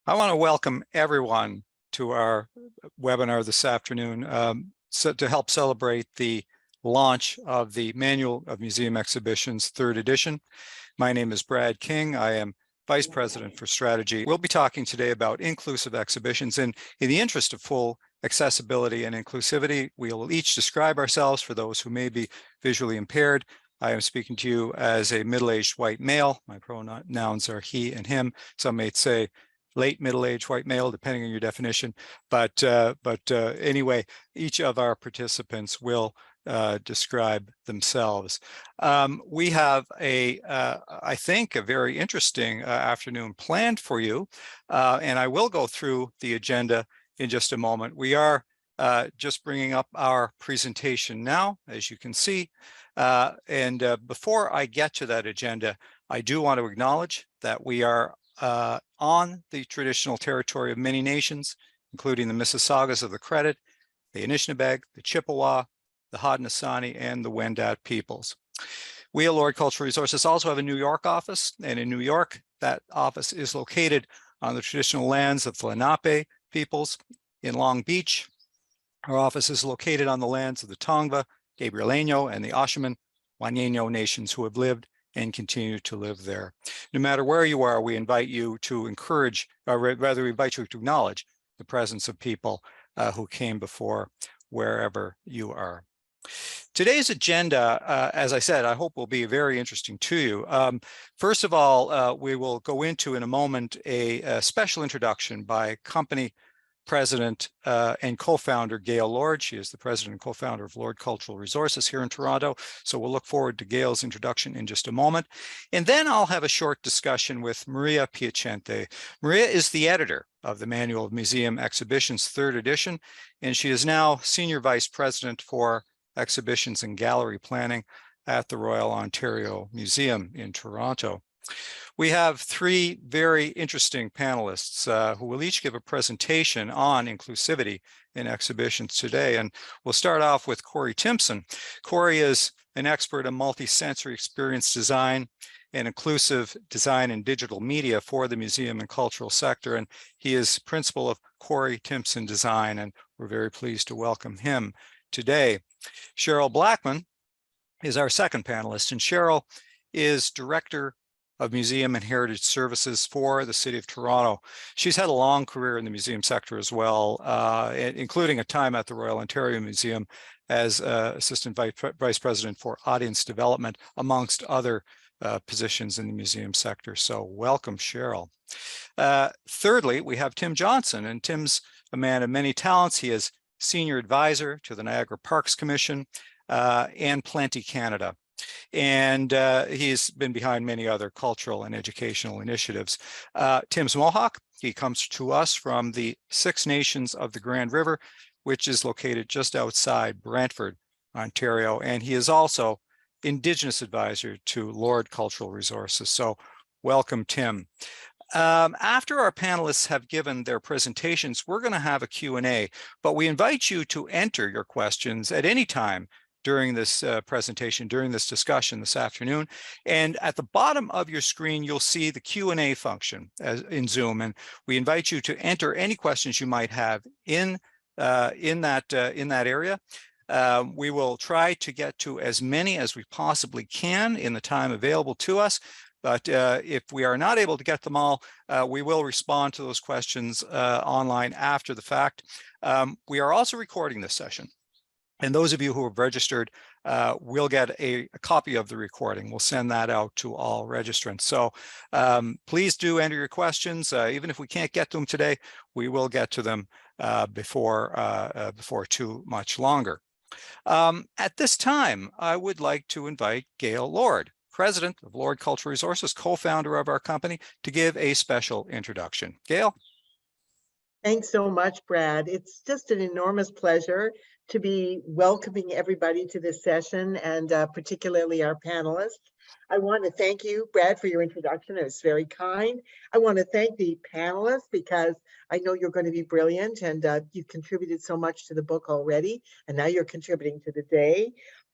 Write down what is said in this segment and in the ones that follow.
I want to welcome everyone to our webinar this afternoon to help celebrate the launch of the Manual of Museum Exhibitions 3rd edition. My name is Brad King. I am Vice President for Strategy. We'll be talking today about inclusive exhibitions, and in the interest of full accessibility and inclusivity, we will each describe ourselves for those who may be visually impaired. I am speaking to you as a middle-aged white male. My pronouns are he and him. Some may say late middle-aged white male, depending on your definition. But anyway, each of our participants will describe themselves. We have I think, a very interesting afternoon planned for you, and I will go through the agenda in just a moment. We are just bringing up our presentation now, as you can see. Before I get to that agenda, I do want to acknowledge that we are on the traditional territory of many nations, including the Mississaugas of the Credit, the Anishinaabe, the Chippewa, the Haudenosaunee, and the Wendat peoples. We at Lord Cultural Resources also have a New York office, and in New York, that office is located on the traditional lands of the Lenape peoples. In Long Beach, our office is located on the lands of the Tongva, Gabrieleño, and the Oshaman Wanyeño nations who have lived and continue to live there. No matter where you are, we invite you to encourage, or rather we invite you to acknowledge the presence of people who came before wherever you are. Today's agenda, as I said, I hope will be very interesting to you. First of all, we will go into in a moment a special introduction by company president and co-founder Gail Lord. She is the president and co-founder of Lord Cultural Resources here in Toronto. So we'll look forward to Gail's introduction in just a moment. And then I'll have a short discussion with Maria Piacente. Maria is the editor of the Manual of Museum Exhibitions 3rd edition, and she is now Senior Vice President for Exhibitions and Gallery Planning at the Royal Ontario Museum in Toronto. We have 3 very interesting panelists who will each give a presentation on inclusivity in exhibitions today. And we'll start off with Corey Timpson. Corey is an expert in multi-sensory experience design and inclusive design and digital media for the museum and cultural sector. And he is principal of Corey Timpson Design, and we're very pleased to welcome him today. Cheryl Blackman is our second panelist, and Cheryl is Director of Museum and Heritage Services for the City of Toronto. She's had a long career in the museum sector as well, including a time at the Royal Ontario Museum as Assistant Vice President for Audience Development, amongst other positions in the museum sector. So welcome, Cheryl. Thirdly, we have Tim Johnson, and Tim's a man of many talents. He is Senior Advisor to the Niagara Parks Commission and Plenty Canada. And he's been behind many other cultural and educational initiatives. Tim's Mohawk. He comes to us from the Six Nations of the Grand River, which is located just outside Brantford, Ontario. And he is also Indigenous Advisor to Lord Cultural Resources. So welcome, Tim. After our panelists have given their presentations, we're going to have a Q&A, but we invite you to enter your questions at any time during this presentation, during this discussion this afternoon. And at the bottom of your screen, you'll see the Q&A function in Zoom. And we invite you to enter any questions you might have in that area. We will try to get to as many as we possibly can in the time available to us. But if we are not able to get them all, we will respond to those questions online after the fact. We are also recording this session. And those of you who have registered will get a copy of the recording. We'll send that out to all registrants. So please do enter your questions. Even if we can't get to them today, we will get to them before too much longer. At this time, I would like to invite Gail Lord, President of Lord Cultural Resources, co-founder of our company, to give a special introduction. Gail? Thanks so much, Brad. It's just an enormous pleasure to be welcoming everybody to this session, and particularly our panelists. I want to thank you, Brad, for your introduction. It was very kind. I want to thank the panelists because I know you're going to be brilliant, and you've contributed so much to the book already, and now you're contributing to the day.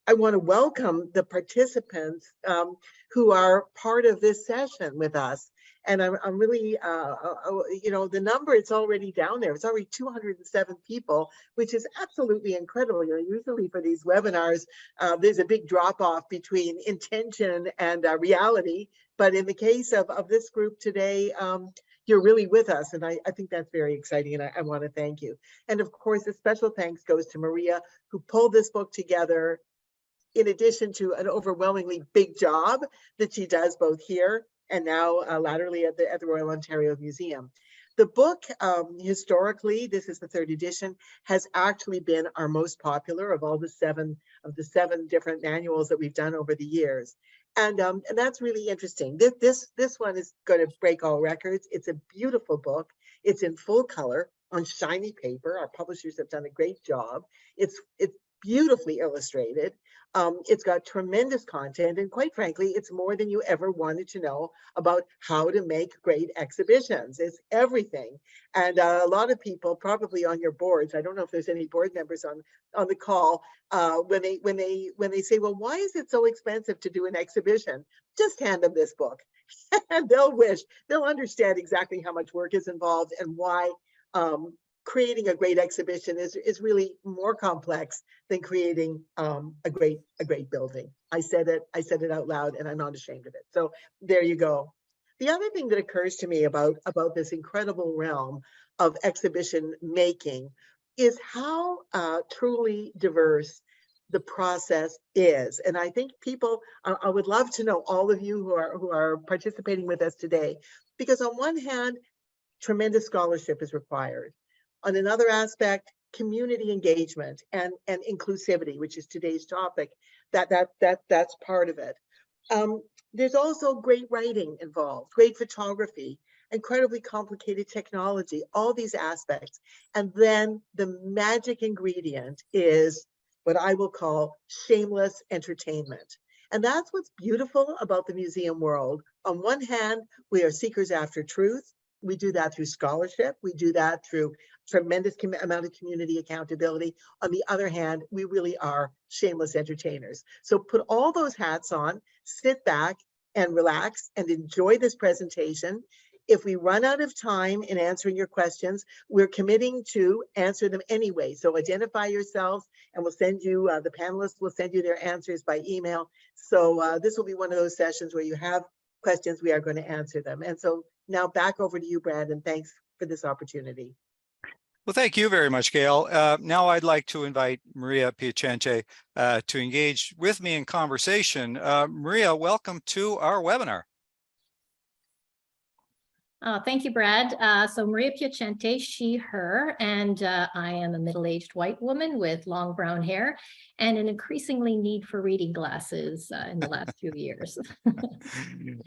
I want to welcome the participants who are part of this session with us. And I'm really, the number, it's already down there. It's already 207 people, which is absolutely incredible. Usually for these webinars, there's a big drop off between intention and reality. But in the case of this group today, you're really with us. And I think that's very exciting. And I want to thank you. And of course, a special thanks goes to Maria, who pulled this book together, in addition to an overwhelmingly big job that she does both here and now laterally at the Royal Ontario Museum. The book, historically, this is the 3rd edition, has actually been our most popular of all the seven different manuals that we've done over the years. And that's really interesting. This one is going to break all records. It's a beautiful book. It's in full color on shiny paper. Our publishers have done a great job. It's beautifully illustrated. It's got tremendous content, and quite frankly, it's more than you ever wanted to know about how to make great exhibitions. It's everything. And a lot of people probably on your boards, I don't know if there's any board members on the call, when they say, well, why is it so expensive to do an exhibition? Just hand them this book and they'll understand exactly how much work is involved and why creating a great exhibition is really more complex than creating a great building. I said it out loud, and I'm not ashamed of it. So there you go. The other thing that occurs to me about this incredible realm of exhibition making is how truly diverse the process is. And I think people, I would love to know, all of you who are participating with us today, because on one hand, tremendous scholarship is required. On another aspect, community engagement and inclusivity, which is today's topic, that's part of it. There's also great writing involved, great photography, incredibly complicated technology, all these aspects. And then the magic ingredient is what I will call shameless entertainment. And that's what's beautiful about the museum world. On one hand, we are seekers after truth. We do that through scholarship. We do that through tremendous amount of community accountability. On the other hand, we really are shameless entertainers. So put all those hats on, sit back and relax and enjoy this presentation. If we run out of time in answering your questions, we're committing to answer them anyway. So identify yourselves and we'll send you, the panelists will send you their answers by email. So this will be one of those sessions where you have questions, we are going to answer them. And so now back over to you, Brad, and thanks for this opportunity. Well, thank you very much, Gail. Now I'd like to invite Maria Piacente to engage with me in conversation. Maria, welcome to our webinar. Thank you, Brad. So Maria Piacente, she, her, and I am a middle-aged white woman with long brown hair and an increasingly need for reading glasses in the last few years.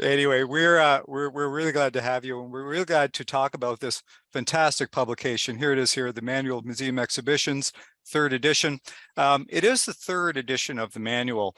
Anyway, we're really glad to have you, and we're really glad to talk about this fantastic publication. Here it is here, the Manual of Museum Exhibitions, 3rd edition. It is the 3rd edition of the manual.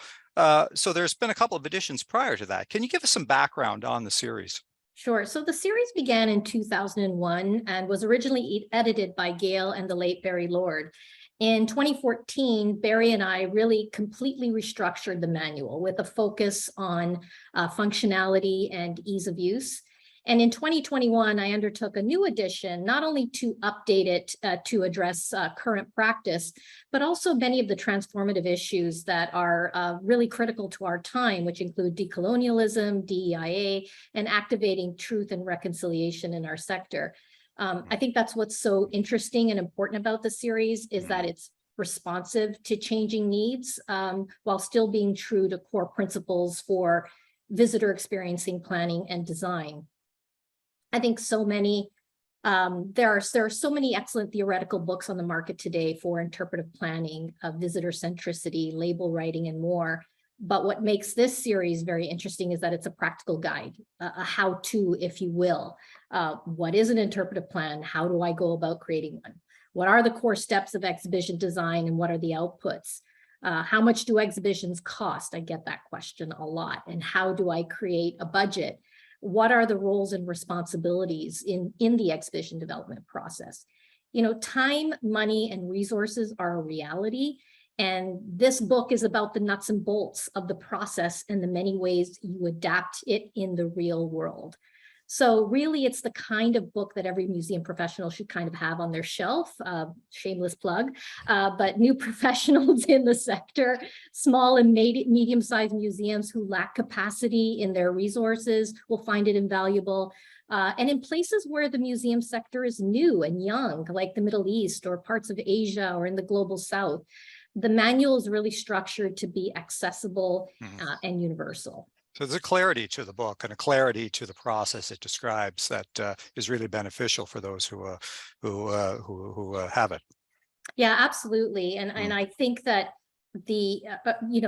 So there's been a couple of editions prior to that. Can you give us some background on the series? Sure. So the series began in 2001 and was originally edited by Gail and the late Barry Lord. In 2014, Barry and I really completely restructured the manual with a focus on functionality and ease of use. And in 2021, I undertook a new edition, not only to update it to address current practice, but also many of the transformative issues that are really critical to our time, which include decolonialism, DEIA, and activating truth and reconciliation in our sector. I think that's what's so interesting and important about the series is that it's responsive to changing needs while still being true to core principles for visitor experiencing planning and design. I think so many, there are so many excellent theoretical books on the market today for interpretive planning, visitor centricity, label writing, and more. But what makes this series very interesting is that it's a practical guide, a how-to, if you will. What is an interpretive plan? How do I go about creating one? What are the core steps of exhibition design and what are the outputs? How much do exhibitions cost? I get that question a lot. And how do I create a budget? What are the roles and responsibilities in the exhibition development process? You know, time, money, and resources are a reality. And this book is about the nuts and bolts of the process and the many ways you adapt it in the real world. So really, it's the kind of book that every museum professional should kind of have on their shelf. Shameless plug, but new professionals in the sector, small and medium-sized museums who lack capacity in their resources will find it invaluable. And in places where the museum sector is new and young, like the Middle East or parts of Asia or in the global South, the manual is really structured to be accessible and universal. So there's a clarity to the book and a clarity to the process it describes that is really beneficial for those who have it. Yeah, absolutely. And I think that the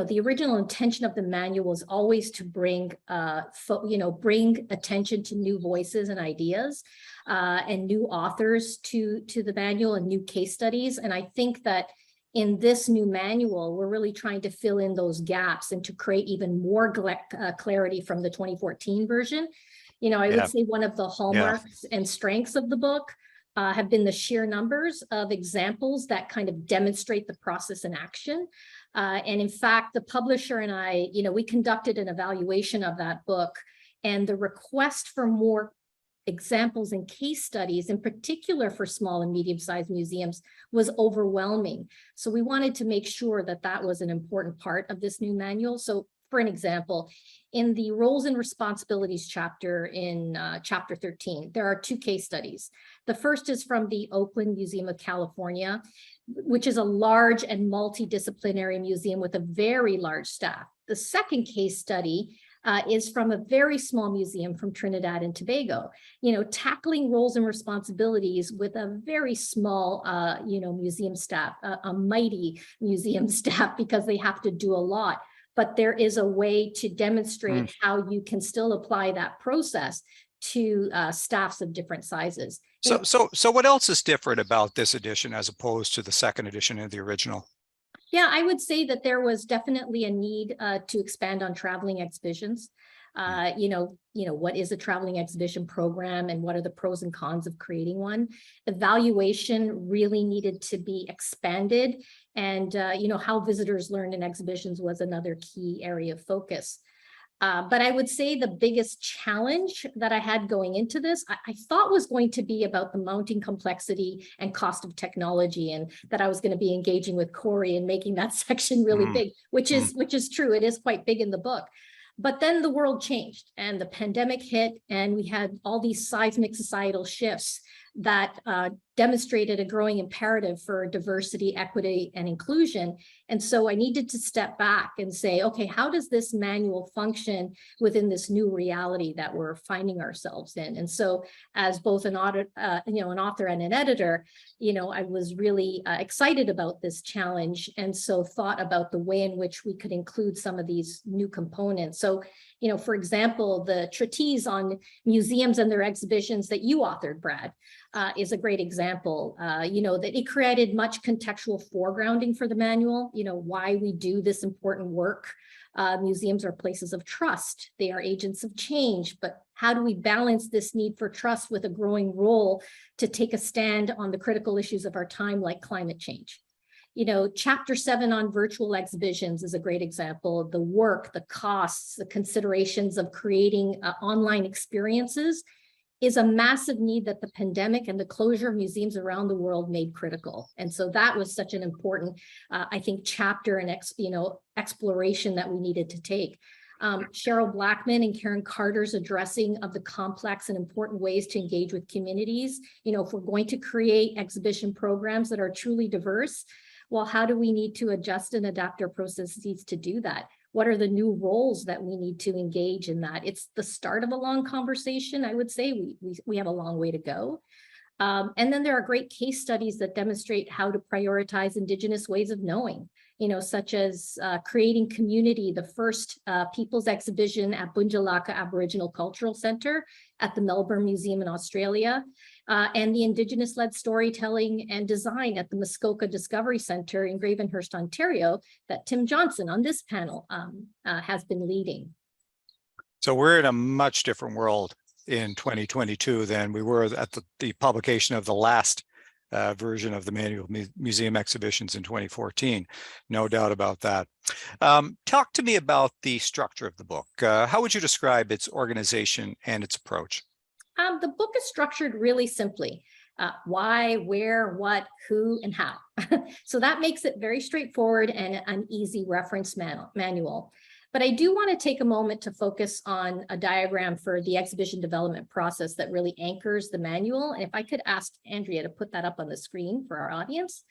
the original intention of the manual was always to bring bring attention to new voices and ideas and new authors to the manual and new case studies. And I think that in this new manual, we're really trying to fill in those gaps and to create even more clarity from the 2014 version. I would say one of the hallmarks and strengths of the book have been the sheer numbers of examples that kind of demonstrate the process in action. And in fact, the publisher and I, we conducted an evaluation of that book, and the request for more examples and case studies, in particular for small and medium-sized museums, was overwhelming. So we wanted to make sure that that was an important part of this new manual. So for an example, in the roles and responsibilities chapter in chapter 13, there are 2 case studies. The first is from the Oakland Museum of California, which is a large and multidisciplinary museum with a very large staff. The second case study is from a very small museum from Trinidad and Tobago, tackling roles and responsibilities with a very small, museum staff, a mighty museum staff, because they have to do a lot. But there is a way to demonstrate how you can still apply that process to staffs of different sizes. So what else is different about this edition as opposed to the second edition of the original? Yeah, I would say that there was definitely a need to expand on traveling exhibitions. What is a traveling exhibition program and what are the pros and cons of creating one? Evaluation really needed to be expanded, and how visitors learn in exhibitions was another key area of focus. But I would say the biggest challenge that I had going into this, I thought was going to be about the mounting complexity and cost of technology, and that I was going to be engaging with Corey and making that section really big, which is true. It is quite big in the book. But then the world changed and the pandemic hit, and we had all these seismic societal shifts that demonstrated a growing imperative for diversity, equity, and inclusion. And so I needed to step back and say, okay, how does this manual function within this new reality that we're finding ourselves in? And so, as both an author and an editor, I was really excited about this challenge, and so thought about the way in which we could include some of these new components. So, for example, the treatise on museums and their exhibitions that you authored, Brad, is a great example, that it created much contextual foregrounding for the manual, why we do this important work. Museums are places of trust. They are agents of change, but how do we balance this need for trust with a growing role to take a stand on the critical issues of our time, like climate change? Chapter 7 on virtual exhibitions is a great example of the work, the costs, the considerations of creating online experiences is a massive need that the pandemic and the closure of museums around the world made critical. And so that was such an important, I think, chapter and exploration that we needed to take. Cheryl Blackman and Karen Carter's addressing of the complex and important ways to engage with communities. If we're going to create exhibition programs that are truly diverse, well, how do we need to adjust and adapt our processes to do that? What are the new roles that we need to engage in that? It's the start of a long conversation. I would say we have a long way to go. And then there are great case studies that demonstrate how to prioritize Indigenous ways of knowing, such as creating community, the first People's Exhibition at Bunjalaka Aboriginal Cultural Centre at the Melbourne Museum in Australia, and the Indigenous-led storytelling and design at the Muskoka Discovery Centre in Gravenhurst, Ontario, that Tim Johnson on this panel has been leading. So we're in a much different world in 2022 than we were at the publication of the last version of the Manual of Museum Exhibitions in 2014. No doubt about that. Talk to me about the structure of the book. How would you describe its organization and its approach? The book is structured really simply. Why, where, what, who, and how. So that makes it very straightforward and an easy reference manual. But I do want to take a moment to focus on a diagram for the exhibition development process that really anchors the manual. And if I could ask Andrea to put that up on the screen for our audience.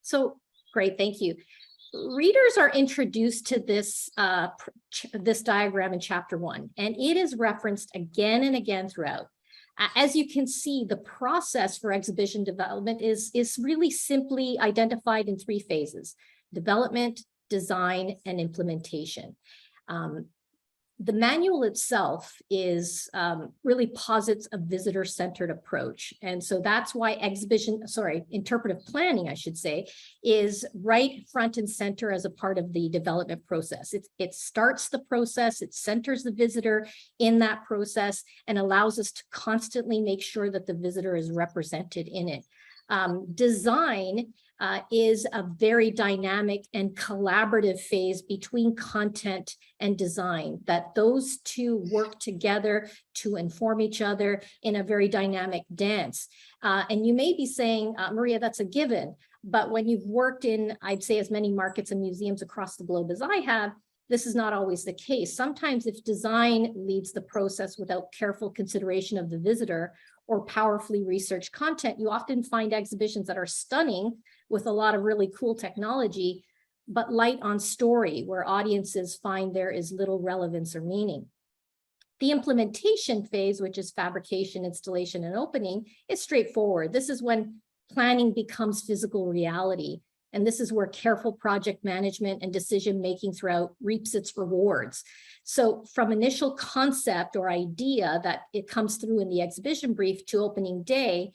So great, thank you. Readers are introduced to this, this diagram in chapter 1, and it is referenced again and again throughout. As you can see, the process for exhibition development is really simply identified in 3 phases: development, design, and implementation. The manual itself is really posits a visitor-centered approach. And so that's why interpretive planning, I should say, is right front and center as a part of the development process. It starts the process, it centers the visitor in that process, and allows us to constantly make sure that the visitor is represented in it. Design is a very dynamic and collaborative phase between content and design, that those two work together to inform each other in a very dynamic dance. And you may be saying, Maria, that's a given, but when you've worked in, I'd say, as many markets and museums across the globe as I have, this is not always the case. Sometimes if design leads the process without careful consideration of the visitor or powerfully researched content, you often find exhibitions that are stunning with a lot of really cool technology, but light on story, where audiences find there is little relevance or meaning. The implementation phase, which is fabrication, installation, and opening, is straightforward. This is when planning becomes physical reality. And this is where careful project management and decision-making throughout reaps its rewards. So from initial concept or idea that it comes through in the exhibition brief to opening day,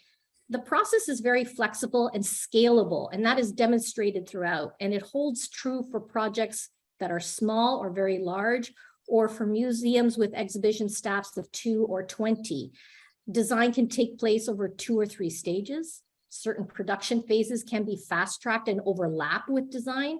the process is very flexible and scalable, and that is demonstrated throughout. And it holds true for projects that are small or very large, or for museums with exhibition staffs of 2 or 20. Design can take place over 2 or 3 stages. Certain production phases can be fast-tracked and overlap with design.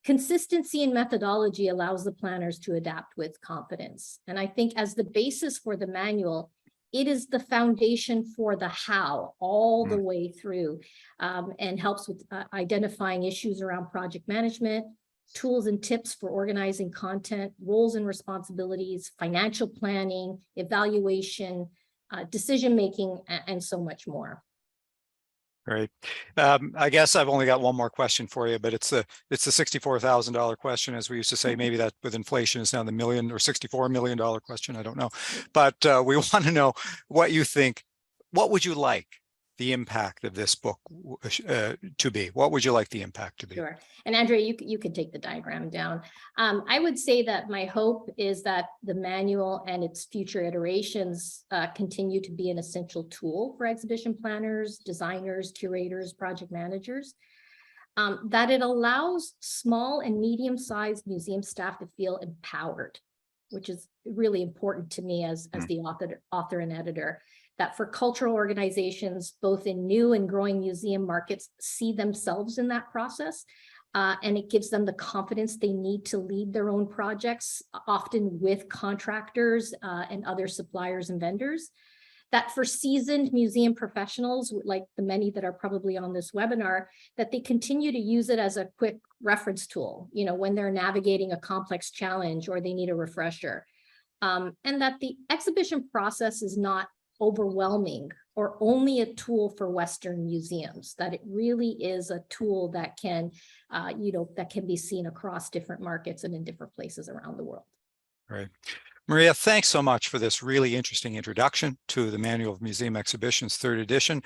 Consistency in methodology allows the planners to adapt with confidence. And I think as the basis for the manual, it is the foundation for the how all the way through, and helps with identifying issues around project management, tools and tips for organizing content, roles and responsibilities, financial planning, evaluation, decision-making, and so much more. Great. I guess I've only got one more question for you, but it's the $64,000 question, as we used to say. Maybe that with inflation is now the $1 or $64 million question. I don't know, but we want to know what you think. What would you like the impact of this book to be? What would you like the impact to be? Sure. And Andrea, you can take the diagram down. I would say that my hope is that the manual and its future iterations continue to be an essential tool for exhibition planners, designers, curators, project managers, that it allows small and medium-sized museum staff to feel empowered, which is really important to me as the author and editor. That for cultural organizations, both in new and growing museum markets, see themselves in that process. And it gives them the confidence they need to lead their own projects, often with contractors and other suppliers and vendors. That for seasoned museum professionals, like the many that are probably on this webinar, that they continue to use it as a quick reference tool, you know, when they're navigating a complex challenge or they need a refresher. And that the exhibition process is not overwhelming or only a tool for Western museums, that it really is a tool that can, that can be seen across different markets and in different places around the world. Right. Maria, thanks so much for this really interesting introduction to the Manual of Museum Exhibitions, 3rd edition.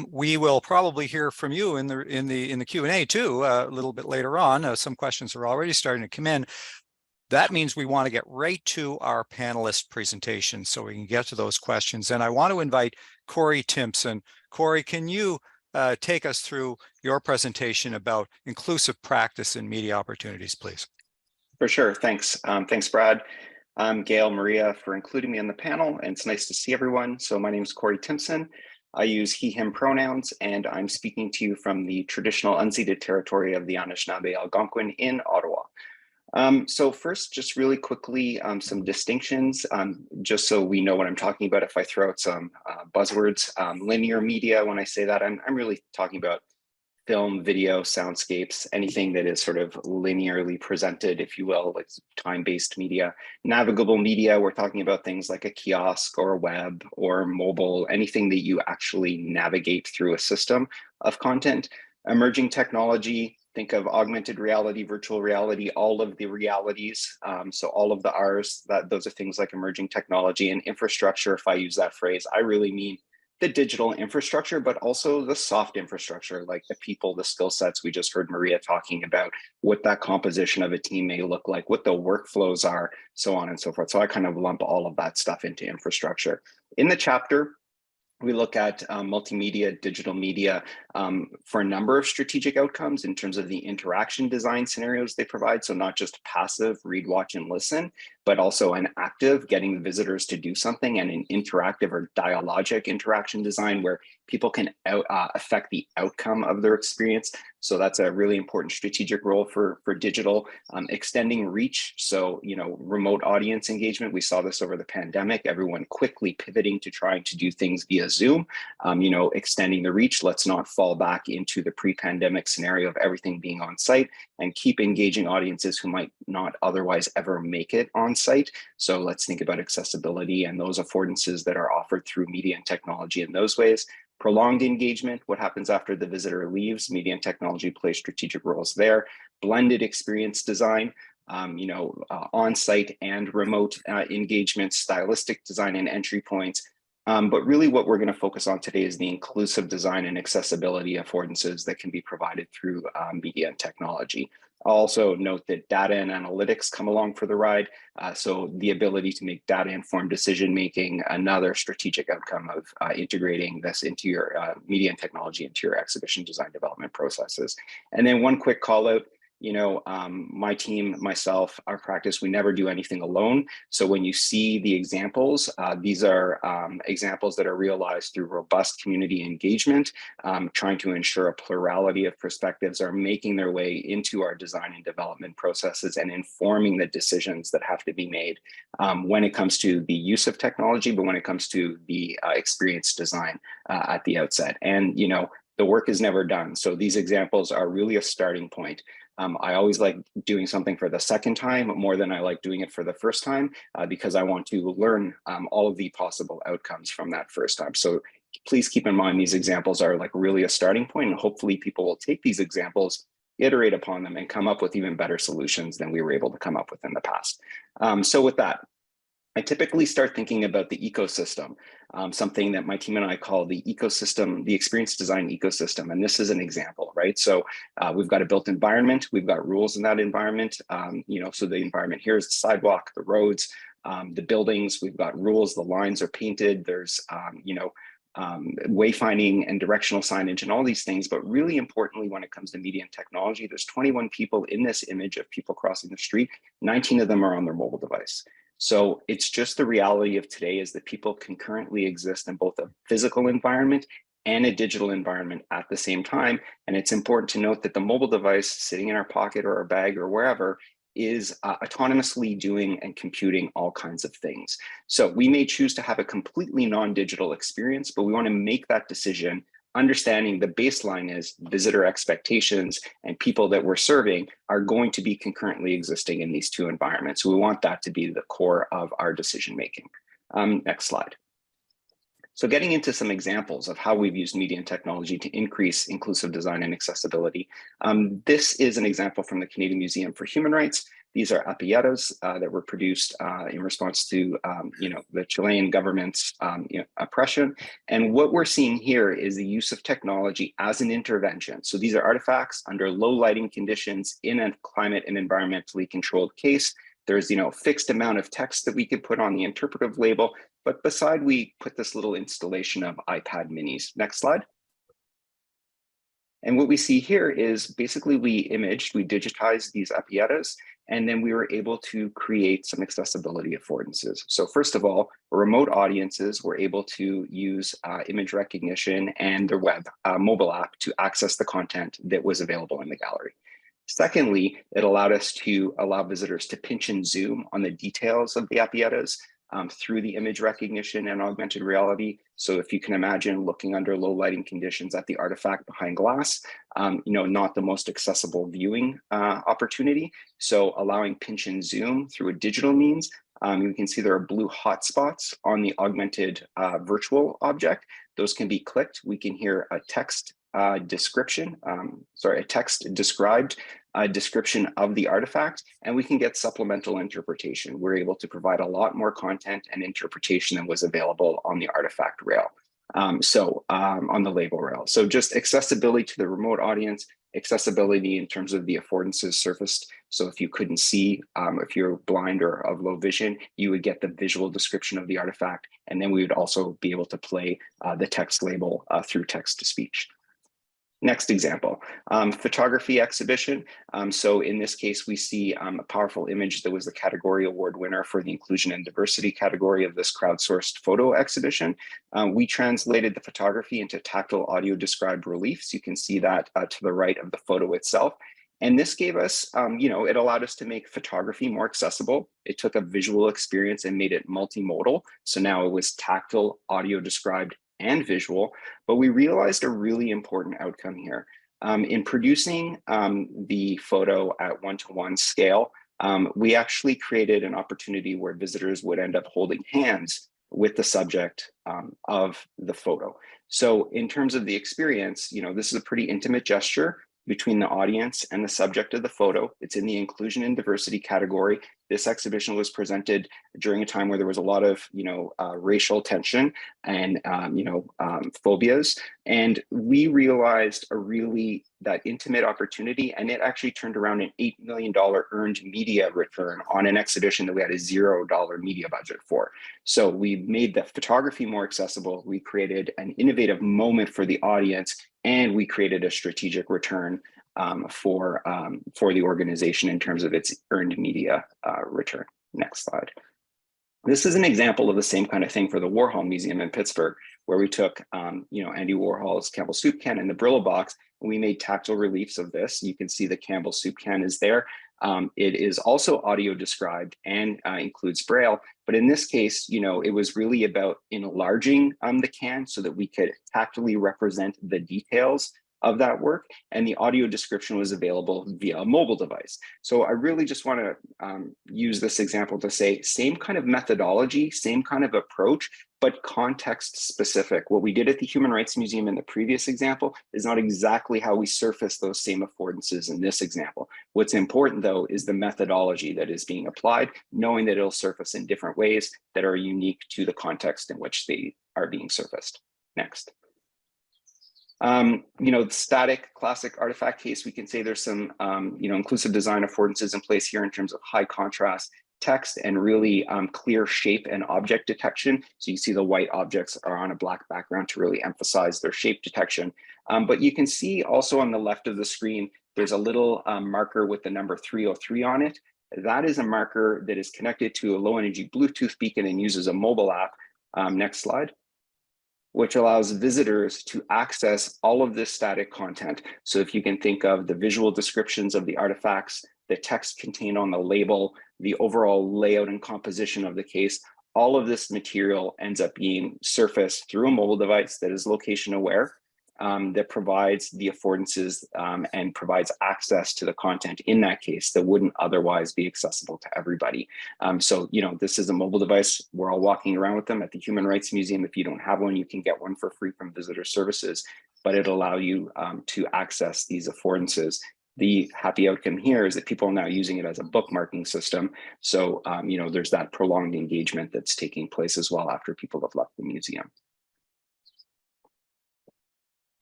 We will probably hear from you in the Q&A too, a little bit later on. Some questions are already starting to come in. That means we want to get right to our panelist presentation so we can get to those questions. And I want to invite Corey Timpson. Corey, can you take us through your presentation about inclusive practice in media opportunities, please? For sure. Thanks. Thanks, Brad. I'm Gail, Maria, for including me on the panel, and it's nice to see everyone. So my name is Corey Timpson. I use he, him pronouns, and I'm speaking to you from the traditional unceded territory of the Anishinaabe Algonquin in Ottawa. So first, just really quickly, some distinctions, just so we know what I'm talking about. If I throw out some buzzwords, linear media, when I say that, I'm really talking about film, video, soundscapes, anything that is sort of linearly presented, if you will, like time-based media. Navigable media, we're talking about things like a kiosk or a web or mobile, anything that you actually navigate through a system of content. Emerging technology, think of augmented reality, virtual reality, all of the realities. So all of the R's, those are things like emerging technology. And infrastructure, if I use that phrase, I really mean the digital infrastructure, but also the soft infrastructure, like the people, the skill sets. We just heard Maria talking about what that composition of a team may look like, what the workflows are, so on and so forth. So I kind of lump all of that stuff into infrastructure. In the chapter, we look at multimedia, digital media for a number of strategic outcomes in terms of the interaction design scenarios they provide. So not just passive read, watch, and listen, but also an active, getting the visitors to do something, and an interactive or dialogic interaction design where people can affect the outcome of their experience. So that's a really important strategic role for digital. Extending reach, so remote audience engagement. We saw this over the pandemic, everyone quickly pivoting to trying to do things via Zoom, extending the reach. Let's not fall back into the pre-pandemic scenario of everything being on site, and keep engaging audiences who might not otherwise ever make it on site. So let's think about accessibility and those affordances that are offered through media and technology in those ways. Prolonged engagement, what happens after the visitor leaves, media and technology play strategic roles there. Blended experience design, on-site and remote engagement, stylistic design and entry points. But really what we're going to focus on today is the inclusive design and accessibility affordances that can be provided through media and technology. I'll also note that data and analytics come along for the ride. So the ability to make data-informed decision-making, another strategic outcome of integrating this into your media and technology into your exhibition design development processes. And then one quick call out, my team, myself, our practice, we never do anything alone. So when you see the examples, these are examples that are realized through robust community engagement, trying to ensure a plurality of perspectives are making their way into our design and development processes and informing the decisions that have to be made when it comes to the use of technology, but when it comes to the experience design at the outset. And, the work is never done. So these examples are really a starting point. I always like doing something for the second time more than I like doing it for the first time because I want to learn all of the possible outcomes from that first time. So please keep in mind these examples are like really a starting point, and hopefully people will take these examples, iterate upon them, and come up with even better solutions than we were able to come up with in the past. So with that, I typically start thinking about the ecosystem, something that my team and I call the ecosystem, the experience design ecosystem. And this is an example, right? So we've got a built environment, we've got rules in that environment. So the environment here is the sidewalk, the roads, the buildings, we've got rules, the lines are painted, there's, wayfinding and directional signage and all these things. But really importantly, when it comes to media and technology, there's 21 people in this image of people crossing the street, 19 of them are on their mobile device. So it's just the reality of today is that people concurrently exist in both a physical environment and a digital environment at the same time. And it's important to note that the mobile device sitting in our pocket or our bag or wherever is autonomously doing and computing all kinds of things. So we may choose to have a completely non-digital experience, but we want to make that decision understanding the baseline is visitor expectations and people that we're serving are going to be concurrently existing in these two environments. So we want that to be the core of our decision-making. Next slide. So getting into some examples of how we've used media and technology to increase inclusive design and accessibility. This is an example from the Canadian Museum for Human Rights. These are apiatas that were produced in response to the Chilean government's oppression. And what we're seeing here is the use of technology as an intervention. So these are artifacts under low lighting conditions in a climate and environmentally controlled case. There's fixed amount of text that we could put on the interpretive label, but beside we put this little installation of iPad minis. Next slide. And what we see here is basically we digitized these apiatas And then we were able to create some accessibility affordances. So first of all, remote audiences were able to use image recognition and their web mobile app to access the content that was available in the gallery. Secondly, it allowed us to allow visitors to pinch and zoom on the details of the Apietas through the image recognition and augmented reality. So if you can imagine looking under low lighting conditions at the artifact behind glass, not the most accessible viewing opportunity. So allowing pinch and zoom through a digital means, you can see there are blue hotspots on the augmented virtual object. Those can be clicked. We can hear a text described description of the artifact, and we can get supplemental interpretation. We're able to provide a lot more content and interpretation than was available on the artifact rail. On the label rail. So just accessibility to the remote audience, accessibility in terms of the affordances surfaced. So if you couldn't see, if you're blind or of low vision, you would get the visual description of the artifact. And then we would also be able to play the text label through text to speech. Next example, photography exhibition. So in this case, we see a powerful image that was the category award winner for the inclusion and diversity category of this crowdsourced photo exhibition. We translated the photography into tactile audio described reliefs. You can see that to the right of the photo itself. And this gave us, it allowed us to make photography more accessible. It took a visual experience and made it multimodal. So now it was tactile, audio described, and visual, but we realized a really important outcome here. In producing the photo at 1-to-1 scale, we actually created an opportunity where visitors would end up holding hands with the subject of the photo. So in terms of the experience, this is a pretty intimate gesture between the audience and the subject of the photo. It's in the inclusion and diversity category. This exhibition was presented during a time where there was a lot of, racial tension and, phobias. And we realized that intimate opportunity, and it actually turned around an $8 million earned media return on an exhibition that we had a $0 media budget for. So we made the photography more accessible. We created an innovative moment for the audience, and we created a strategic return for the organization in terms of its earned media return. Next slide. This is an example of the same kind of thing for the Warhol Museum in Pittsburgh, where we took, Andy Warhol's Campbell soup can and the Brillo box, and we made tactile reliefs of this. You can see the Campbell soup can is there. It is also audio described and includes Braille, but in this case, it was really about enlarging the can so that we could tactily represent the details of that work, and the audio description was available via a mobile device. So I really just want to use this example to say same kind of methodology, same kind of approach, but context specific. What we did at the Human Rights Museum in the previous example is not exactly how we surface those same affordances in this example. What's important though is the methodology that is being applied, knowing that it'll surface in different ways that are unique to the context in which they are being surfaced. Next. The static classic artifact case, we can say there's some, inclusive design affordances in place here in terms of high contrast text and really clear shape and object detection. So you see the white objects are on a black background to really emphasize their shape detection. But you can see also on the left of the screen, there's a little marker with the number 303 on it. That is a marker that is connected to a low energy Bluetooth beacon and uses a mobile app. Next slide. Which allows visitors to access all of this static content. So if you can think of the visual descriptions of the artifacts, the text contained on the label, the overall layout and composition of the case, all of this material ends up being surfaced through a mobile device that is location aware, that provides the affordances and provides access to the content in that case that wouldn't otherwise be accessible to everybody. This is a mobile device. We're all walking around with them at the Human Rights Museum. If you don't have one, you can get one for free from Visitor Services, but it'll allow you to access these affordances. The happy outcome here is that people are now using it as a bookmarking system. So, there's that prolonged engagement that's taking place as well after people have left the museum.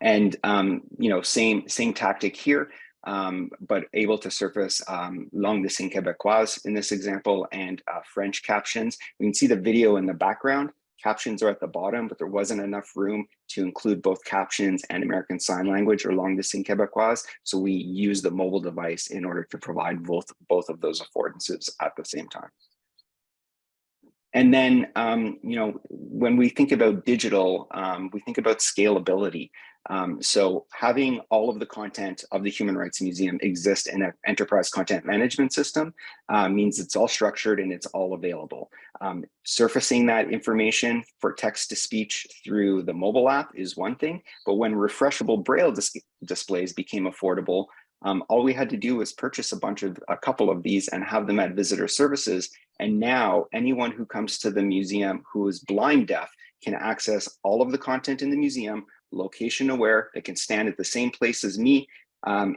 And, same tactic here, but able to surface langue des signes québécoise in this example and French captions. We can see the video in the background. Captions are at the bottom, but there wasn't enough room to include both captions and American Sign Language or langue des signes québécoise. So we use the mobile device in order to provide both of those affordances at the same time. And then, when we think about digital, we think about scalability. So having all of the content of the Human Rights Museum exist in an enterprise content management system means it's all structured and it's all available. Surfacing that information for text to speech through the mobile app is one thing, but when refreshable Braille displays became affordable, all we had to do was purchase a couple of these and have them at visitor services. And now anyone who comes to the museum who is blind deaf can access all of the content in the museum, location aware. They can stand at the same place as me,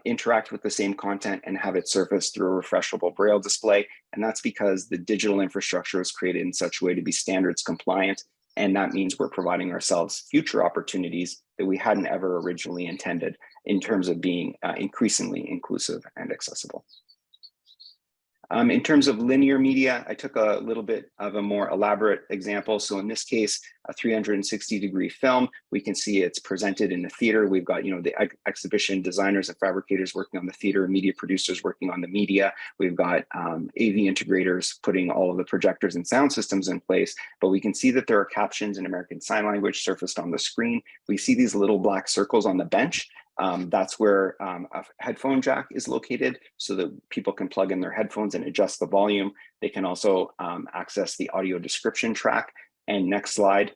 interact with the same content and have it surface through a refreshable Braille display. And that's because the digital infrastructure was created in such a way to be standards compliant. And that means we're providing ourselves future opportunities that we hadn't ever originally intended in terms of being increasingly inclusive and accessible. In terms of linear media, I took a little bit of a more elaborate example. So in this case, a 360-degree film, we can see it's presented in the theater. We've got, the exhibition designers and fabricators working on the theater, media producers working on the media. We've got AV integrators putting all of the projectors and sound systems in place, but we can see that there are captions in American Sign Language surfaced on the screen. We see these little black circles on the bench. That's where a headphone jack is located so that people can plug in their headphones and adjust the volume. They can also access the audio description track. And next slide,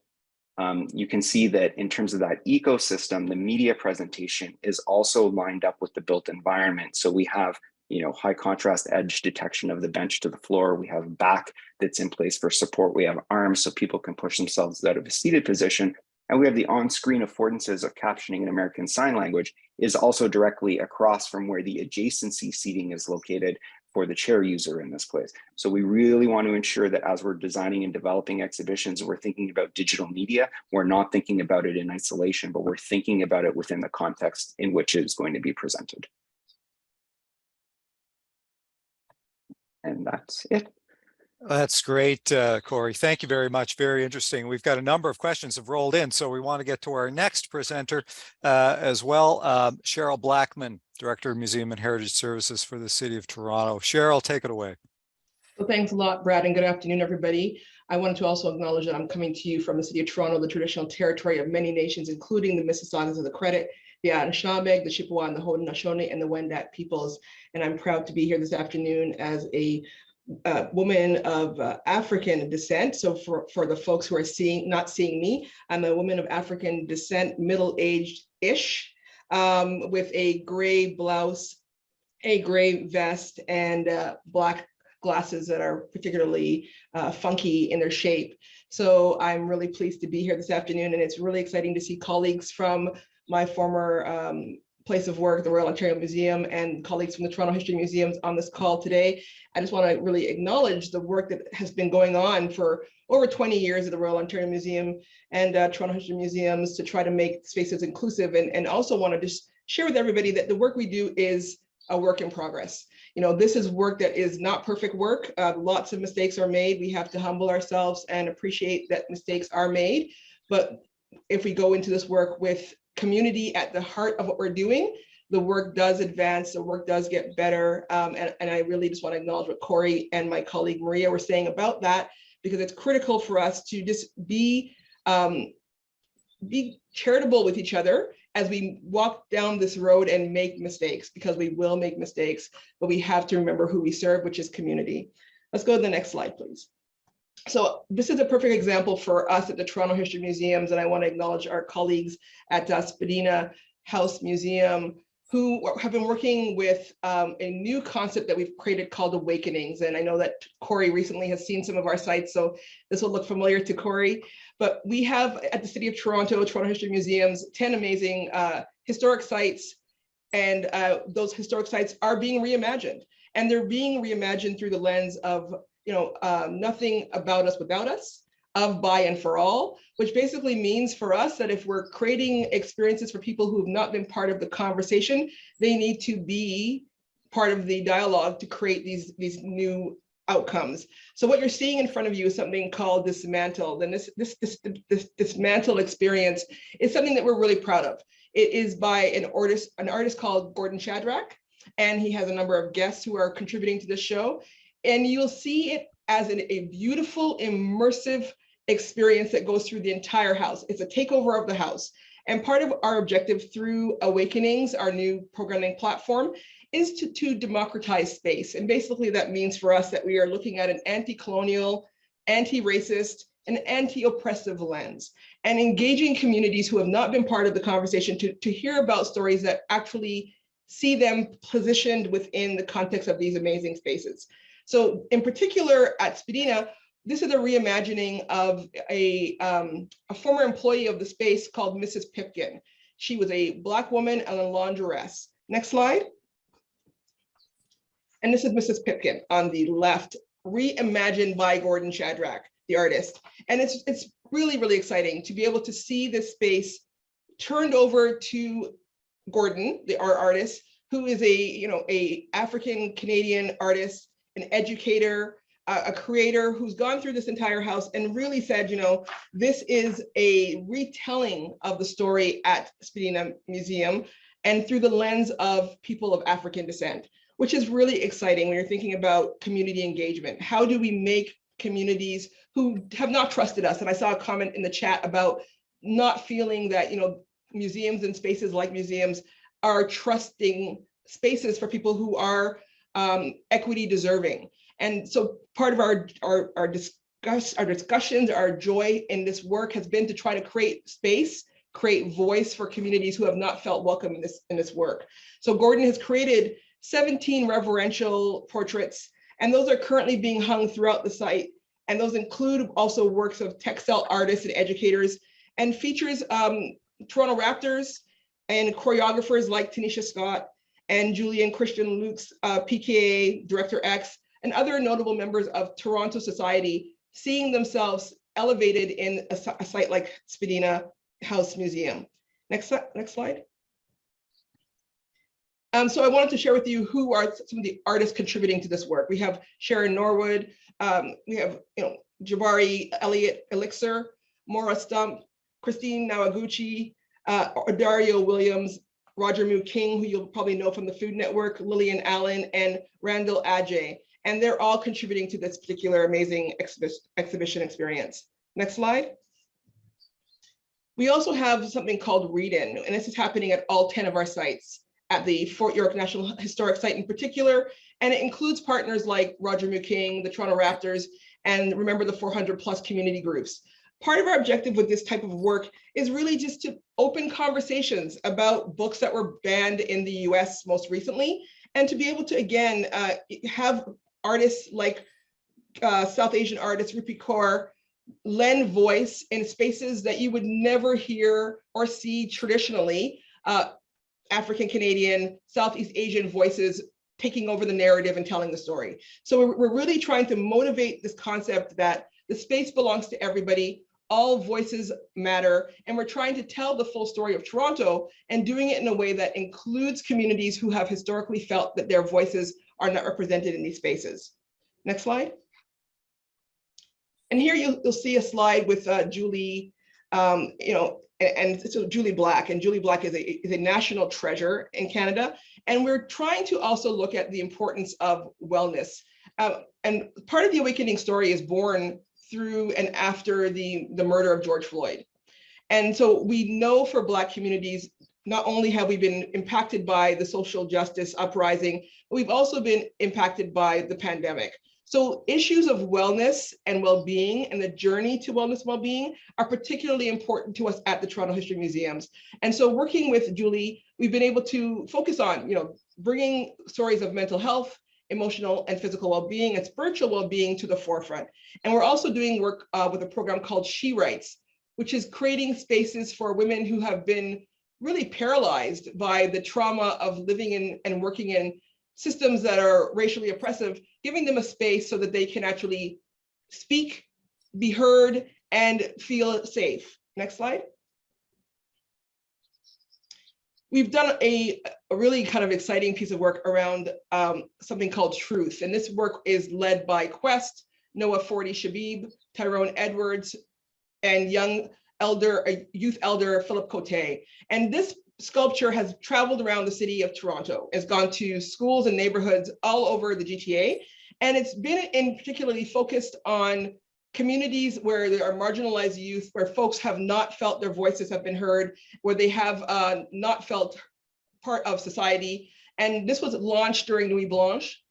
you can see that in terms of that ecosystem, the media presentation is also lined up with the built environment. So we have high contrast edge detection of the bench to the floor. We have back that's in place for support. We have arms so people can push themselves out of a seated position. And we have the on-screen affordances of captioning in American Sign Language is also directly across from where the adjacency seating is located for the chair user in this place. So we really want to ensure that as we're designing and developing exhibitions, we're thinking about digital media. We're not thinking about it in isolation, but we're thinking about it within the context in which it is going to be presented. And that's it. That's great, Corey. Thank you very much. Very interesting. We've got a number of questions have rolled in, so we want to get to our next presenter as well. Cheryl Blackman, Director of Museum and Heritage Services for the City of Toronto. Cheryl, take it away. Well, thanks a lot, Brad, and good afternoon, everybody. I wanted to also acknowledge that I'm coming to you from the City of Toronto, the traditional territory of many nations, including the Mississaugas of the Credit, the Anishinaabe, the Chippewa, and the Haudenosaunee, and the Wendat peoples. And I'm proud to be here this afternoon as a woman of African descent. So for the folks who are not seeing me, I'm a woman of African descent, middle-aged-ish, with a gray blouse, a gray vest, and black glasses that are particularly funky in their shape. So I'm really pleased to be here this afternoon, and it's really exciting to see colleagues from my former place of work, the Royal Ontario Museum, and colleagues from the Toronto History Museums on this call today. I just want to really acknowledge the work that has been going on for over 20 years at the Royal Ontario Museum and Toronto History Museums to try to make spaces inclusive, and also want to just share with everybody that the work we do is a work in progress. This is work that is not perfect work. Lots of mistakes are made. We have to humble ourselves and appreciate that mistakes are made. But if we go into this work with community at the heart of what we're doing, the work does advance, the work does get better. And I really just want to acknowledge what Corey and my colleague Maria were saying about that, because it's critical for us to just be charitable with each other as we walk down this road and make mistakes, because we will make mistakes, but we have to remember who we serve, which is community. Let's go to the next slide, please. So this is a perfect example for us at the Toronto History Museums, and I want to acknowledge our colleagues at Spadina House Museum who have been working with a new concept that we've created called Awakenings. And I know that Corey recently has seen some of our sites, so this will look familiar to Corey. But we have at the City of Toronto, Toronto History Museums, 10 amazing historic sites, and those historic sites are being reimagined. And they're being reimagined through the lens of nothing about us without us, of, by, and for all, which basically means for us that if we're creating experiences for people who have not been part of the conversation, they need to be part of the dialogue to create these new outcomes. So what you're seeing in front of you is something called Dismantled. And this Dismantled experience is something that we're really proud of. It is by an artist called Gordon Shadrach, and he has a number of guests who are contributing to this show. And you'll see it as a beautiful, immersive experience that goes through the entire house. It's a takeover of the house. And part of our objective through Awakenings, our new programming platform, is to democratize space. And basically that means for us that we are looking at an anti-colonial, anti-racist, and anti-oppressive lens, and engaging communities who have not been part of the conversation to hear about stories that actually see them positioned within the context of these amazing spaces. So in particular at Spadina, this is a reimagining of a former employee of the space called Mrs. Pipkin. She was a Black woman and a laundress. Next slide. And this is Mrs. Pipkin on the left, reimagined by Gordon Shadrach, the artist. And it's really, really exciting to be able to see this space turned over to Gordon, our artist, who is a African Canadian artist, an educator, a creator who's gone through this entire house and really said, this is a retelling of the story at Spadina Museum and through the lens of people of African descent, which is really exciting when you're thinking about community engagement. How do we make communities who have not trusted us? And I saw a comment in the chat about not feeling that, museums and spaces like museums are trusting spaces for people who are equity deserving. And so part of our discussions, our joy in this work has been to try to create space, create voice for communities who have not felt welcome in this work. So Gordon has created 17 reverential portraits, and those are currently being hung throughout the site. And those include also works of textile artists and educators, and features Toronto Raptors and choreographers like Tanisha Scott and Julian Christian Luke's PKA Director X, and other notable members of Toronto society seeing themselves elevated in a site like Spadina House Museum. Next slide. So I wanted to share with you who are some of the artists contributing to this work. We have Sharon Norwood, we have Jabari Elliott Elixir, Maura Stump, Christine Nawaguchi, Dario Williams, Roger Mu King, who you'll probably know from the Food Network, Lillian Allen, and Randall Ajay. And they're all contributing to this particular amazing exhibition experience. Next slide. We also have something called Read-In, and this is happening at all 10 of our sites, at the Fort York National Historic Site in particular, and it includes partners like Roger Mu King, the Toronto Raptors, and remember the 400+ community groups. Part of our objective with this type of work is really just to open conversations about books that were banned in the US most recently, and to be able to, again, have artists like South Asian artist Rupi Kaur lend voice in spaces that you would never hear or see traditionally. African Canadian, Southeast Asian voices taking over the narrative and telling the story. So we're really trying to motivate this concept that the space belongs to everybody, all voices matter, and we're trying to tell the full story of Toronto and doing it in a way that includes communities who have historically felt that their voices are not represented in these spaces. Next slide. And here you'll see a slide with Julie, and so Julie Black, and Julie Black is a national treasure in Canada. And we're trying to also look at the importance of wellness. And part of the Awakening story is born through and after the murder of George Floyd. And so we know for Black communities, not only have we been impacted by the social justice uprising, but we've also been impacted by the pandemic. So issues of wellness and well-being and the journey to wellness and well-being are particularly important to us at the Toronto History Museums. And so working with Julie, we've been able to focus on, bringing stories of mental health, emotional and physical well-being, and spiritual well-being to the forefront. And we're also doing work with a program called She Writes, which is creating spaces for women who have been really paralyzed by the trauma of living in and working in systems that are racially oppressive, giving them a space so that they can actually speak, be heard, and feel safe. Next slide. we've done a really kind of exciting piece of work around something called Truth. And this work is led by Quest, Noah Forty Shabib, Tyrone Edwards, and youth elder Philip Cote. And this sculpture has traveled around the city of Toronto. It's gone to schools and neighborhoods all over the GTA. And it's been particularly focused on communities where there are marginalized youth, where folks have not felt their voices have been heard, where they have not felt part of society. And this was launched during Nuit Blanche.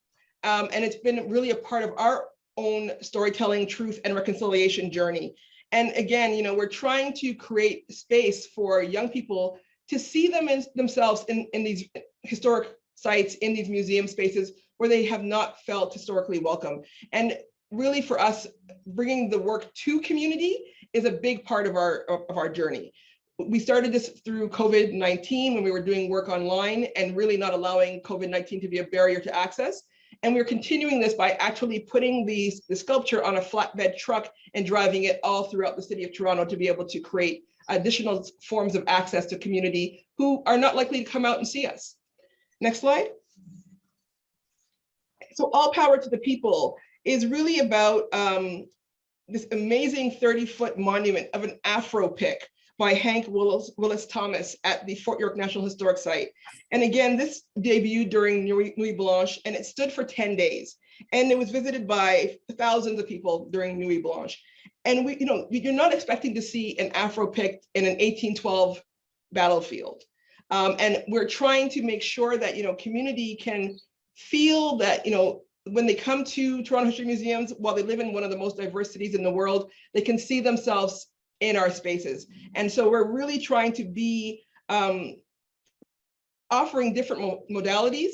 And it's been really a part of our own storytelling, truth, and reconciliation journey. And again, we're trying to create space for young people to see themselves in these historic sites, in these museum spaces where they have not felt historically welcome. And really for us, bringing the work to community is a big part of our journey. We started this through COVID-19 when we were doing work online and really not allowing COVID-19 to be a barrier to access. And we're continuing this by actually putting the sculpture on a flatbed truck and driving it all throughout the city of Toronto to be able to create additional forms of access to community who are not likely to come out and see us. Next slide. So All Power to the People is really about this amazing 30-foot monument of an Afro pick by Hank Willis Thomas at the Fort York National Historic Site. And again, this debuted during Nuit Blanche, and it stood for 10 days. And it was visited by thousands of people during Nuit Blanche. And you're not expecting to see an Afro picked in an 1812 battlefield. And we're trying to make sure that community can feel that when they come to Toronto History Museums, while they live in one of the most diverse cities in the world, they can see themselves in our spaces. And so we're really trying to be offering different modalities,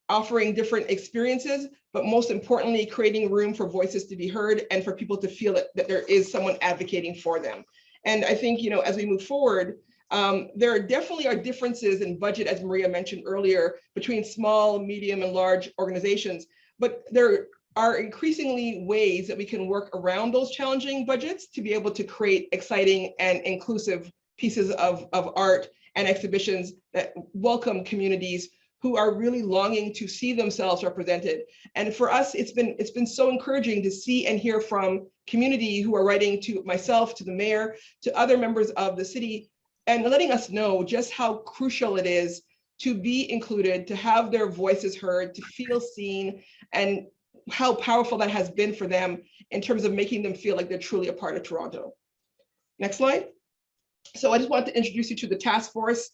offering different experiences, but most importantly, creating room for voices to be heard and for people to feel that there is someone advocating for them. And I think, as we move forward, there definitely are differences in budget, as Maria mentioned earlier, between small, medium, and large organizations, but there are increasingly ways that we can work around those challenging budgets to be able to create exciting and inclusive pieces of art and exhibitions that welcome communities who are really longing to see themselves represented. And for us, it's been so encouraging to see and hear from community who are writing to myself, to the mayor, to other members of the city, and letting us know just how crucial it is to be included, to have their voices heard, to feel seen, and how powerful that has been for them in terms of making them feel like they're truly a part of Toronto. Next slide. So I just want to introduce you to the task force.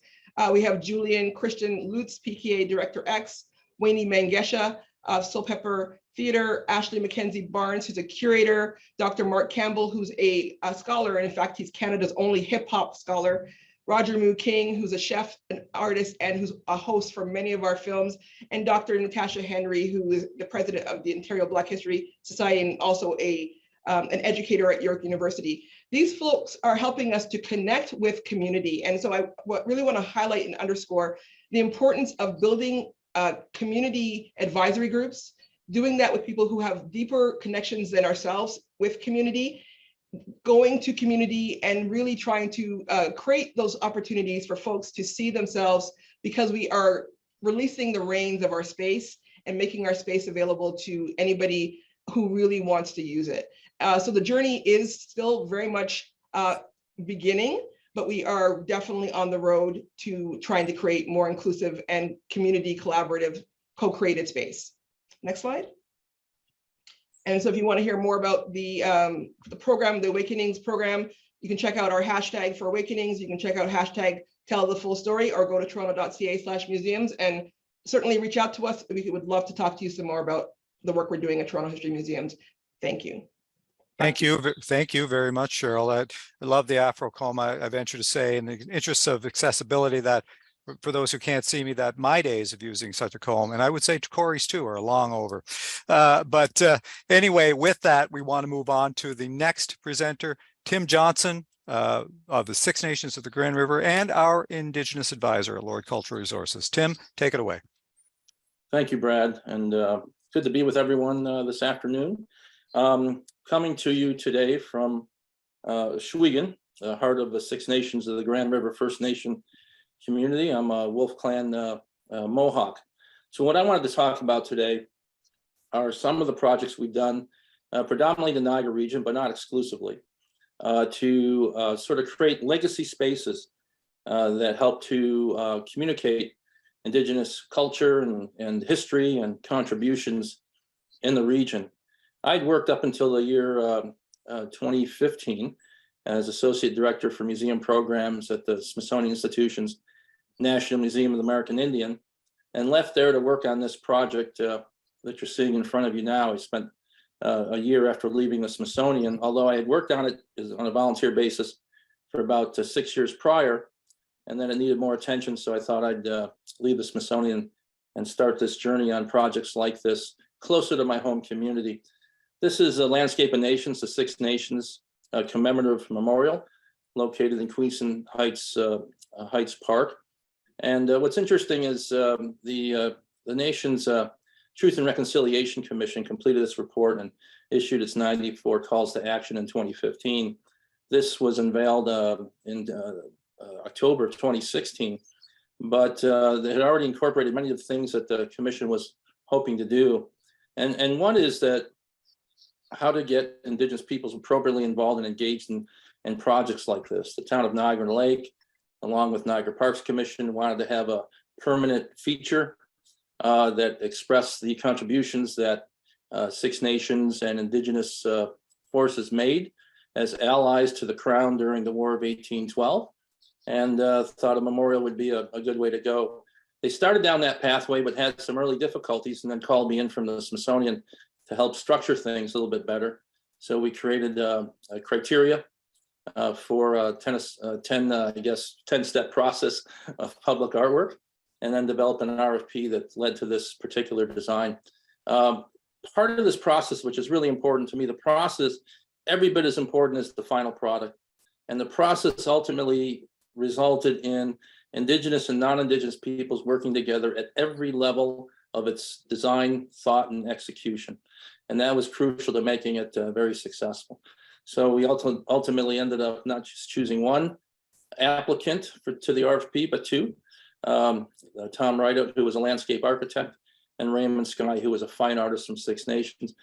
We have Julian Christian Lutz, PKA Director X, Wayne Mangesha of Soul Pepper Theater, Ashley Mackenzie Barnes, who's a curator, Dr. Mark Campbell, who's a scholar, and in fact, he's Canada's only hip hop scholar, Roger Moo King, who's a chef, an artist, and who's a host for many of our films, and Dr. Natasha Henry, who is the president of the Ontario Black History Society and also an educator at York University. These folks are helping us to connect with community. And so I really want to highlight and underscore the importance of building community advisory groups, doing that with people who have deeper connections than ourselves with community, going to community and really trying to create those opportunities for folks to see themselves, because we are releasing the reins of our space and making our space available to anybody who really wants to use it. So the journey is still very much beginning, but we are definitely on the road to trying to create more inclusive and community collaborative co-created space. Next slide. And so if you want to hear more about the program, the Awakenings program, you can check out our hashtag for Awakenings. You can check out hashtag Tell the Full Story, or go to toronto.ca/museums and certainly reach out to us. We would love to talk to you some more about the work we're doing at Toronto History Museums. Thank you. Thank you very much, Cheryl. I love the Afro comb. I venture to say, in the interest of accessibility, that for those who can't see me, that my days of using such a comb, and I would say Corey's too, are long over. But anyway, with that, we want to move on to the next presenter, Tim Johnson of the Six Nations of the Grand River, and our Indigenous advisor at Lord Cultural Resources. Tim, take it away. Thank you, Brad, and good to be with everyone this afternoon. Coming to you today from Shwegan, the heart of the Six Nations of the Grand River First Nation community. I'm a Wolf Clan Mohawk. So what I wanted to talk about today are some of the projects we've done, predominantly the Niagara region, but not exclusively, to sort of create legacy spaces that help to communicate Indigenous culture and history and contributions in the region. I'd worked up until the year 2015 as Associate Director for Museum Programs at the Smithsonian Institution's National Museum of the American Indian, and left there to work on this project that you're seeing in front of you now. I spent a year after leaving the Smithsonian, although I had worked on it on a volunteer basis for about 6 years prior, and then it needed more attention, so I thought I'd leave the Smithsonian and start this journey on projects like this closer to my home community. This is a Landscape of Nations, the Six Nations commemorative memorial located in Queenston Heights Park. And what's interesting is the nation's Truth and Reconciliation Commission completed this report and issued its 94 calls to action in 2015. This was unveiled in October 2016, but they had already incorporated many of the things that the commission was hoping to do. And one is that how to get Indigenous peoples appropriately involved and engaged in projects like this. The town of Niagara Lake, along with Niagara Parks Commission, wanted to have a permanent feature that expressed the contributions that Six Nations and Indigenous forces made as allies to the Crown during the War of 1812, and thought a memorial would be a good way to go. They started down that pathway, but had some early difficulties, and then called me in from the Smithsonian to help structure things a little bit better. So we created a criteria for a 10-step process of public artwork, and then developed an RFP that led to this particular design. Part of this process, which is really important to me, the process, every bit as important as the final product. And the process ultimately resulted in Indigenous and non-Indigenous peoples working together at every level of its design, thought, and execution. And that was crucial to making it very successful. So we ultimately ended up not just choosing one applicant to the RFP, but two. Tom Rideout, who was a landscape architect, and Raymond Sky, who was a fine artist from Six Nations.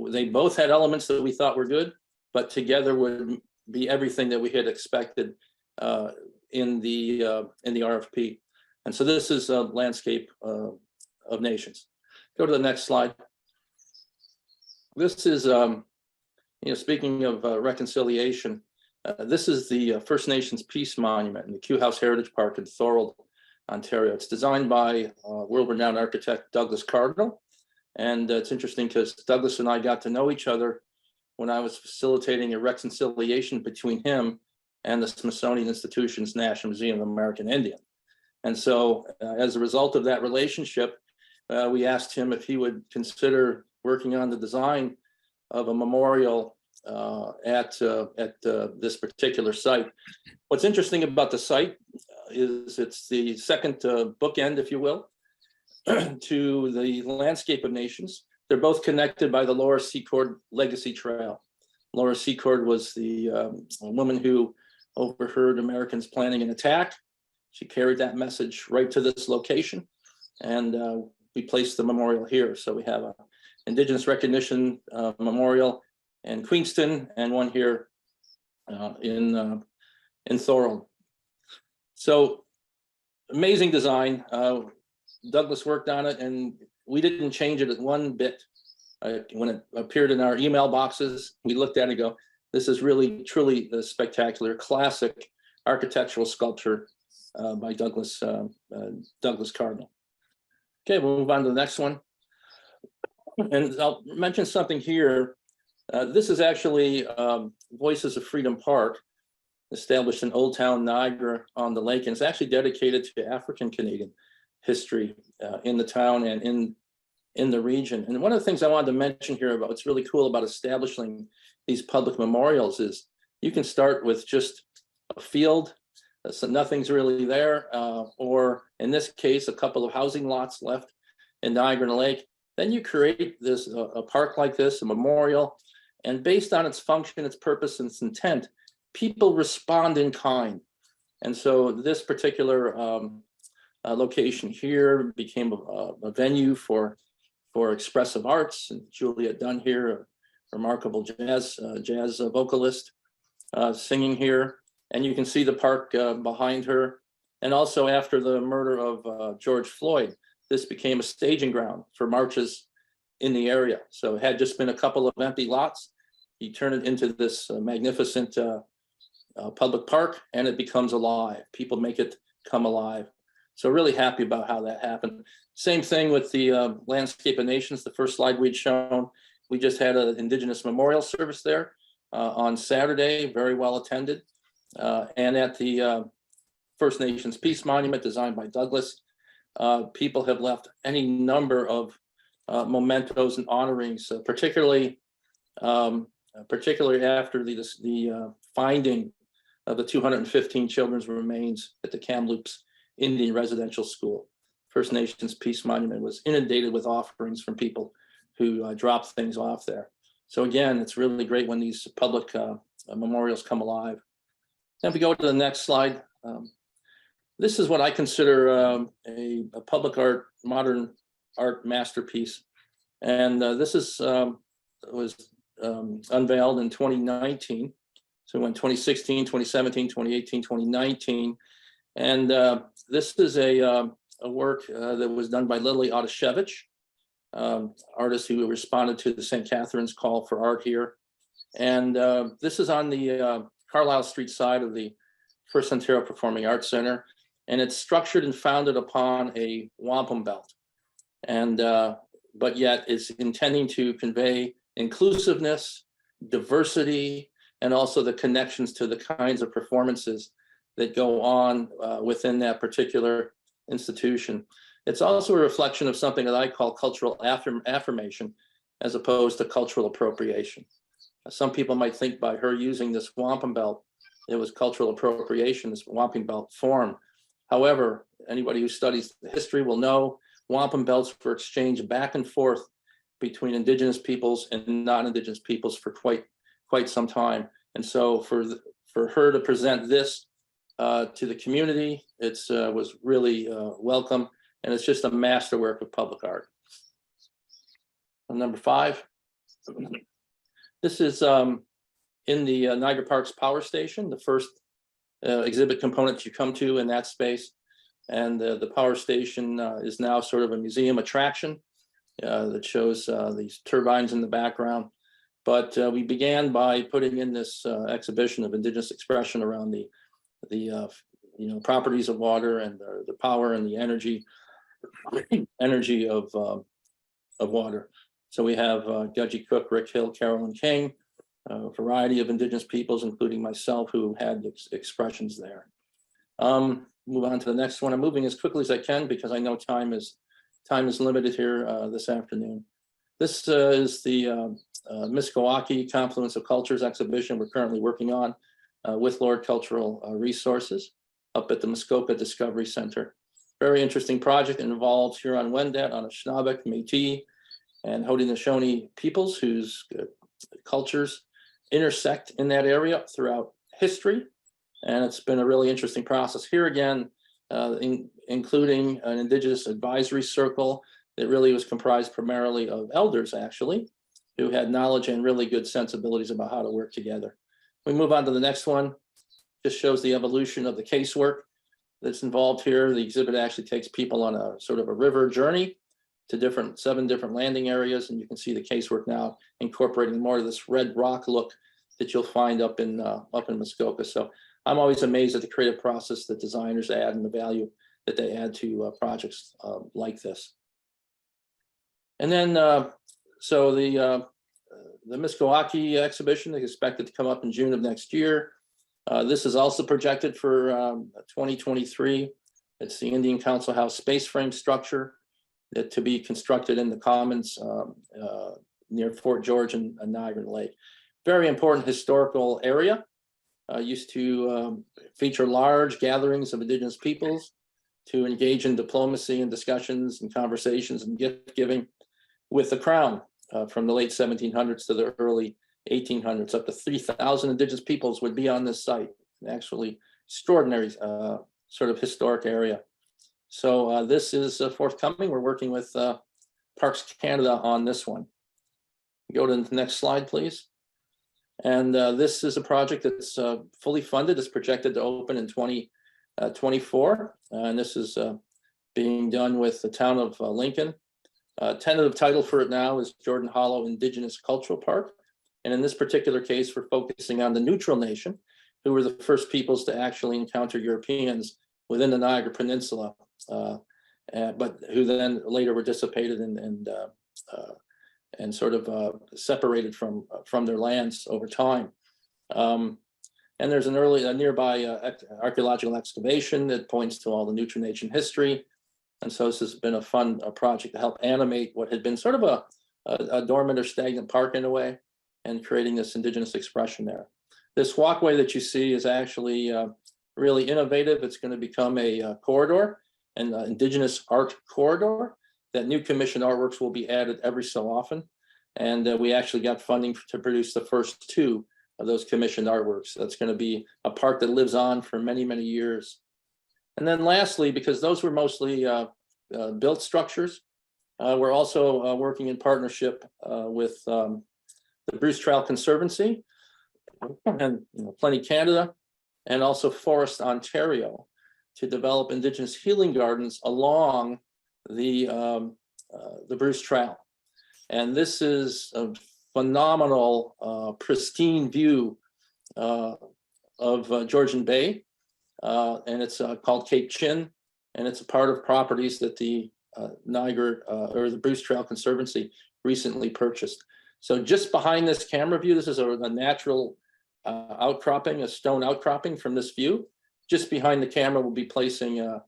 They both had elements that we thought were good, but together would be everything that we had expected in the RFP. And so this is a landscape of nations. Go to the next slide. This is, speaking of reconciliation, this is the First Nations Peace Monument in the Kew House Heritage Park in Thorold, Ontario. It's designed by world-renowned architect Douglas Cardinal. And it's interesting because Douglas and I got to know each other when I was facilitating a reconciliation between him and the Smithsonian Institution's National Museum of the American Indian. And so as a result of that relationship, we asked him if he would consider working on the design of a memorial at this particular site. What's interesting about the site is it's the second bookend, if you will, to the Landscape of Nations. They're both connected by the Laura Secord Legacy Trail. Laura Secord was the woman who overheard Americans planning an attack. She carried that message right to this location, and we placed the memorial here. So we have an Indigenous recognition memorial in Queenston and one here in Thorold. So amazing design. Douglas worked on it, and we didn't change it one bit. When it appeared in our email boxes, we looked at it and go, this is really, truly a spectacular, classic architectural sculpture by Douglas Cardinal. Okay, we'll move on to the next one. And I'll mention something here. This is actually Voices of Freedom Park, established in Old Town Niagara on the lake, and it's actually dedicated to African Canadian history in the town and in the region. And one of the things I wanted to mention here about what's really cool about establishing these public memorials is you can start with just a field, so nothing's really there, or in this case, a couple of housing lots left in Niagara Lake. Then you create this a park like this, a memorial, and based on its function, its purpose, and its intent, people respond in kind. And so this particular location here became a venue for expressive arts. And Juliet Dunn here, a remarkable jazz vocalist, singing here. And you can see the park behind her. And also after the murder of George Floyd, this became a staging ground for marches in the area. So it had just been a couple of empty lots. He turned it into this magnificent public park, and it becomes alive. People make it come alive. So really happy about how that happened. Same thing with the Landscape of Nations, the first slide we'd shown. We just had an Indigenous memorial service there on Saturday, very well attended. And at the First Nations Peace Monument designed by Douglas, people have left any number of mementos and honorings, particularly after the finding of the 215 children's remains at the Kamloops Indian Residential School. First Nations Peace Monument was inundated with offerings from people who dropped things off there. So again, it's really great when these public memorials come alive. Then we go to the next slide. This is what I consider a public art, modern art masterpiece. And this was unveiled in 2019. So we went 2016, 2017, 2018, 2019. And this is a work that was done by Lily Otashevich, artist who responded to the St. Catherine's call for art here. And this is on the Carlisle Street side of the First Ontario Performing Arts Center. And it's structured and founded upon a wampum belt. And but yet is intending to convey inclusiveness, diversity, and also the connections to the kinds of performances that go on within that particular institution. It's also a reflection of something that I call cultural affirmation, as opposed to cultural appropriation. Some people might think by her using this wampum belt, it was cultural appropriation, this wampum belt form. However, anybody who studies the history will know wampum belts were exchanged back and forth between Indigenous peoples and non-Indigenous peoples for quite some time. And so for her to present this to the community, it was really welcome, and it's just a masterwork of public art. And number 5, this is in the Niagara Parks Power Station, the first exhibit component you come to in that space. And the power station is now sort of a museum attraction that shows these turbines in the background. But we began by putting in this exhibition of Indigenous expression around the properties of water and the power and the energy of water. So we have Gudgie Cook, Rick Hill, Carolyn King, a variety of Indigenous peoples, including myself, who had expressions there. Move on to the next one. I'm moving as quickly as I can because I know time is limited here this afternoon. This is the Miskowaki Confluence of Cultures exhibition we're currently working on with Lord Cultural Resources up at the Muskoka Discovery Center. Very interesting project. It involves Huron-Wendat, Anishinaabe, Métis, and Haudenosaunee peoples whose cultures intersect in that area throughout history. And it's been a really interesting process. Here again, including an Indigenous advisory circle that really was comprised primarily of elders, actually, who had knowledge and really good sensibilities about how to work together. We move on to the next one. Just shows the evolution of the casework that's involved here. The exhibit actually takes people on a sort of a river journey to 7 different landing areas. And you can see the casework now incorporating more of this red rock look that you'll find up in Muskoka. So I'm always amazed at the creative process that designers add and the value that they add to projects like this. And then, so the Miskowaki exhibition is expected to come up in June of next year. This is also projected for 2023. It's the Indian Council House space frame structure that to be constructed in the Commons near Fort George and Niagara Lake. Very important historical area. Used to feature large gatherings of Indigenous peoples to engage in diplomacy and discussions and conversations and gift giving with the Crown from the late 1700s to the early 1800s. Up to 3,000 Indigenous peoples would be on this site and actually extraordinary sort of historic area. So this is forthcoming. We're working with Parks Canada on this one. Go to the next slide, please. And this is a project that's fully funded. It's projected to open in 2024. And this is being done with the town of Lincoln. Tentative title for it now is Jordan Hollow Indigenous Cultural Park. And in this particular case, we're focusing on the neutral nation, who were the first peoples to actually encounter Europeans within the Niagara Peninsula, but who then later were dissipated and sort of separated from their lands over time. And there's a nearby archaeological excavation that points to all the neutral nation history. And so this has been a fun project to help animate what had been sort of a dormant or stagnant park in a way, and creating this Indigenous expression there. This walkway that you see is actually really innovative. It's going to become a corridor, an Indigenous art corridor, that new commissioned artworks will be added every so often. And we actually got funding to produce the first 2 of those commissioned artworks. That's going to be a park that lives on for many, many years. And then lastly, because those were mostly built structures, we're also working in partnership with the Bruce Trail Conservancy and Plenty Canada, and also Forest Ontario, to develop Indigenous healing gardens along the Bruce Trail. And this is a phenomenal, pristine view of Georgian Bay, and it's called Cape Chin, and it's a part of properties that the Niagara or the Bruce Trail Conservancy recently purchased. So just behind this camera view, this is a natural outcropping, a stone outcropping from this view. Just behind the camera, we'll be placing an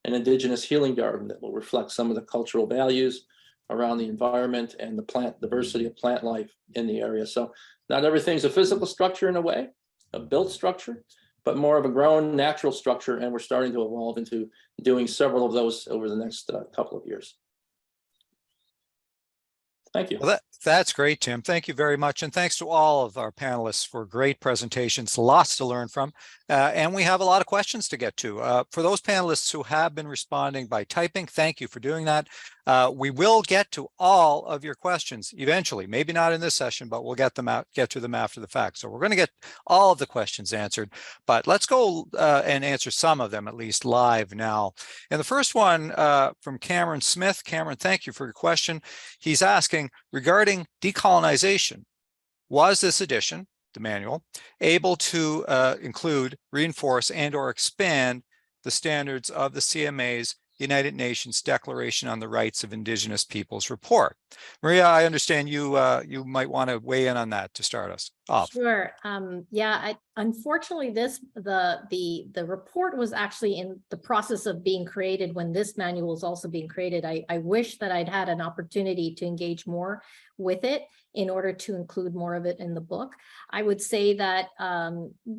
Indigenous healing garden that will reflect some of the cultural values around the environment and the plant diversity of plant life in the area. So not everything's a physical structure in a way, a built structure, but more of a grown natural structure. And we're starting to evolve into doing several of those over the next couple of years. Thank you. Well, that's great, Tim. Thank you very much. And thanks to all of our panelists for great presentations, lots to learn from. And we have a lot of questions to get to. For those panelists who have been responding by typing, thank you for doing that. We will get to all of your questions eventually, maybe not in this session, but we'll get to them after the fact. So we're going to get all of the questions answered, but let's go and answer some of them at least live now. And the first one from Cameron Smith. Cameron, thank you for your question. He's asking, regarding decolonization, was this edition, the manual, able to include, reinforce, and or expand the standards of the CMA's United Nations Declaration on the Rights of Indigenous Peoples report? Maria, I understand you you might want to weigh in on that to start us off. Sure. Yeah, unfortunately, the report was actually in the process of being created when this manual was also being created. I wish that I'd had an opportunity to engage more with it in order to include more of it in the book. I would say that